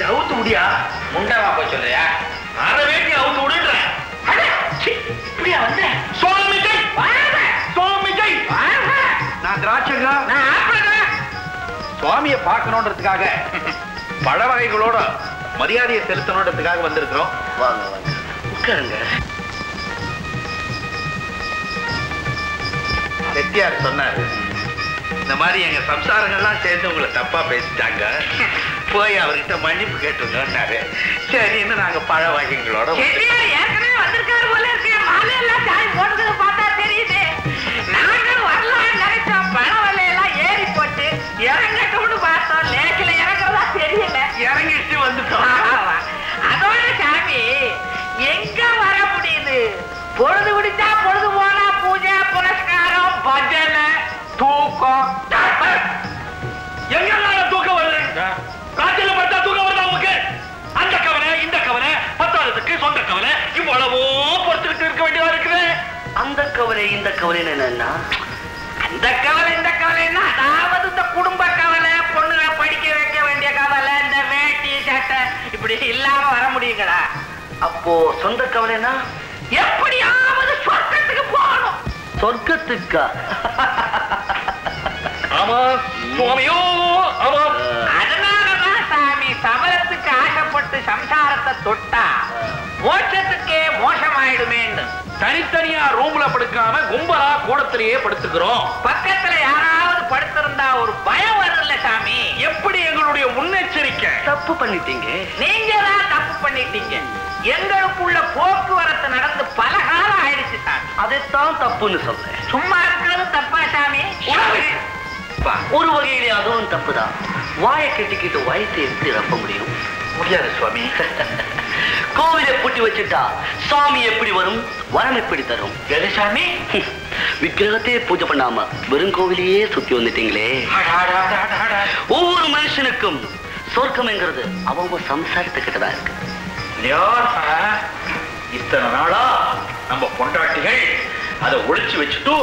அவுத்து முடியா? முண்டவா போய் சொல்றியா? அரை வேட்டி அவுத்து விடுறேன். இப்படியா வந்த? சுவாமி ஜெய், சுவாமி ஜெய். நான் திராட்சைங்க, நான் ஆப்பிள்ங்க. சுவாமியை பார்க்கணுன்றதுக்காக பழ வகைகளோட மரியாதையை செலுத்தணுன்றதுக்காக வந்திருக்கிறோம். வாங்க வாங்க உட்காருங்க. செட்டியார் சொன்னாரு, இந்த மாதிரி எங்க சம்சாரங்கள்லாம் சேர்ந்து உங்களை தப்பா பேசிட்டாங்க, போய் அவர்கிட்ட மன்னிப்பு கேட்டுருந்தாரு. சரின்னு நாங்க பழ வகைகளோட ஏற்கனவே வந்திருக்காரு போல இருக்கு. மாலையெல்லாம் சாய் போட்டதை பார்த்தா தெரியுது. நாங்களும் வரலாம்னு நினைச்சோம். பணம் விலையெல்லாம் ஏறி போட்டு இறங்கட்டும்னு பார்த்தோம். லேக்கில இறங்குறதா தெரியல. இறங்கிட்டு வந்துட்டோம். அதோட சாமி எங்க வர முடியுது? பொழுது விடிச்சா பொழுது போனா பூஜை புரஸ்காரம் பஜனை தூக்கம். எங்கெல்லாம் தூக்கம் வருது? காய்ச்சல பட்டா தூக்கம் வருதா உங்களுக்கு? அந்த கவலை இந்த கவலை பத்தாததுக்கு சொந்த கவலை இவ்வளவோ பொறுத்துக்கிட்டு இருக்க வேண்டியதா இருக்குது. அந்த கவலை இந்த கவலை என்னன்னா, அந்த கவலை இந்த கவலைன்னா அதாவது இந்த குடும்ப கவலை, பொண்ணுகளை படிக்க வைக்க வேண்டிய கவலை, இந்த வேட்டி சட்டை இப்படி இல்லாம வர முடியுங்களா? அப்போ சொந்த கவலைனா எப்படியாவது சொர்க்கத்துக்கு போகணும். சொர்க்கத்துக்கா? ஆமா சுவாமியோ, ஆமா. அதனாலதான் சாமி சபலத்துக்கு ஆசைப்பட்டு சம்சாரத்தை தொட்டா மோட்சத்துக்கே மோசமாயிடுமேன்னு தனித்தனியா ரூம்ல படுக்காம கும்பலா கூடத்திலேயே படுத்துக்கிறோம். பக்கத்துல யாராவது படுத்திருந்தா ஒரு பயம் வரும்ல சாமி. எப்படி எங்களுடைய முன்னெச்சரிக்கை? தப்பு பண்ணிட்டீங்க. நீங்க தான் தப்பு பண்ணிட்டீங்க. எங்களுக்குள்ள போக்குவரத்து நடந்து பல காலம் ஆயிடுச்சு சாமி. அதைத்தான் தப்புன்னு சொல்றேன். சும்மா இருக்கிறது தப்பா சாமி? ஒரு வகையிலே அதுவும் தப்புதான். வாயை கட்டிக்கிட்டு வயத்தை எப்படி ரப்ப முடியும்? முடியாது சுவாமி. கோவிலை பூட்டி வச்சுட்டா சாமி எப்படி வரும், வரம் எப்படி தரும்? எது சாமி? விக்கிரகத்தையே பூஜை பண்ணாம வெறும் கோவிலையே சுத்தி வந்துட்டீங்களே. ஒவ்வொரு மனுஷனுக்கும் சொர்க்கம்ங்கிறது அவங்க சம்சாரத்துக்கிட்டதான் இருக்கு. இத்தனை நாளா நம்ம பொண்டாட்டிகள் அதை ஒழிச்சு வச்சுட்டு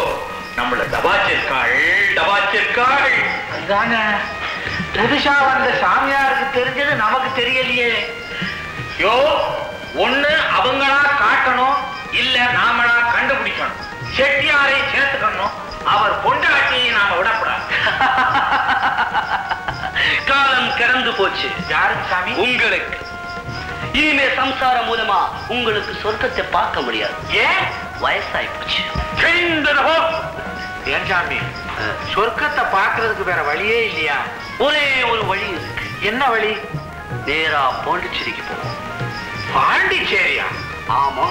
நம்மள டபாச்சிருக்காள் டபாச்சிருக்காள். அதானே புதுசா வந்த சாமியாருக்கு தெரிஞ்சது நமக்கு தெரியலையே. யோ, ஒண்ணு அவங்களா காட்டணும், இல்ல நாமளா கண்டுபிடிக்கணும். செட்டியாரை சேர்த்துக்கணும், அவர் பொண்டாட்டியை நாம விடக்கூடாது. காலம் கடந்து போச்சு. யாருக்கு சாமி? உங்களுக்கு. இனிமே சம்சாரம் மூலமா உங்களுக்கு சொர்க்கத்தை பார்க்க முடியாது. ஏன்? வயசாகி போச்சு. ஏன் சாமி, சொர்க்கத்தை பார்க்கறதுக்கு வேற வழியே இல்லையா? ஒரே ஒரு வழி இருக்கு. என்ன வழி? நேரா பாண்டிச்சேரிக்கு போவோம். பாண்டிச்சேரியா? ஆமா.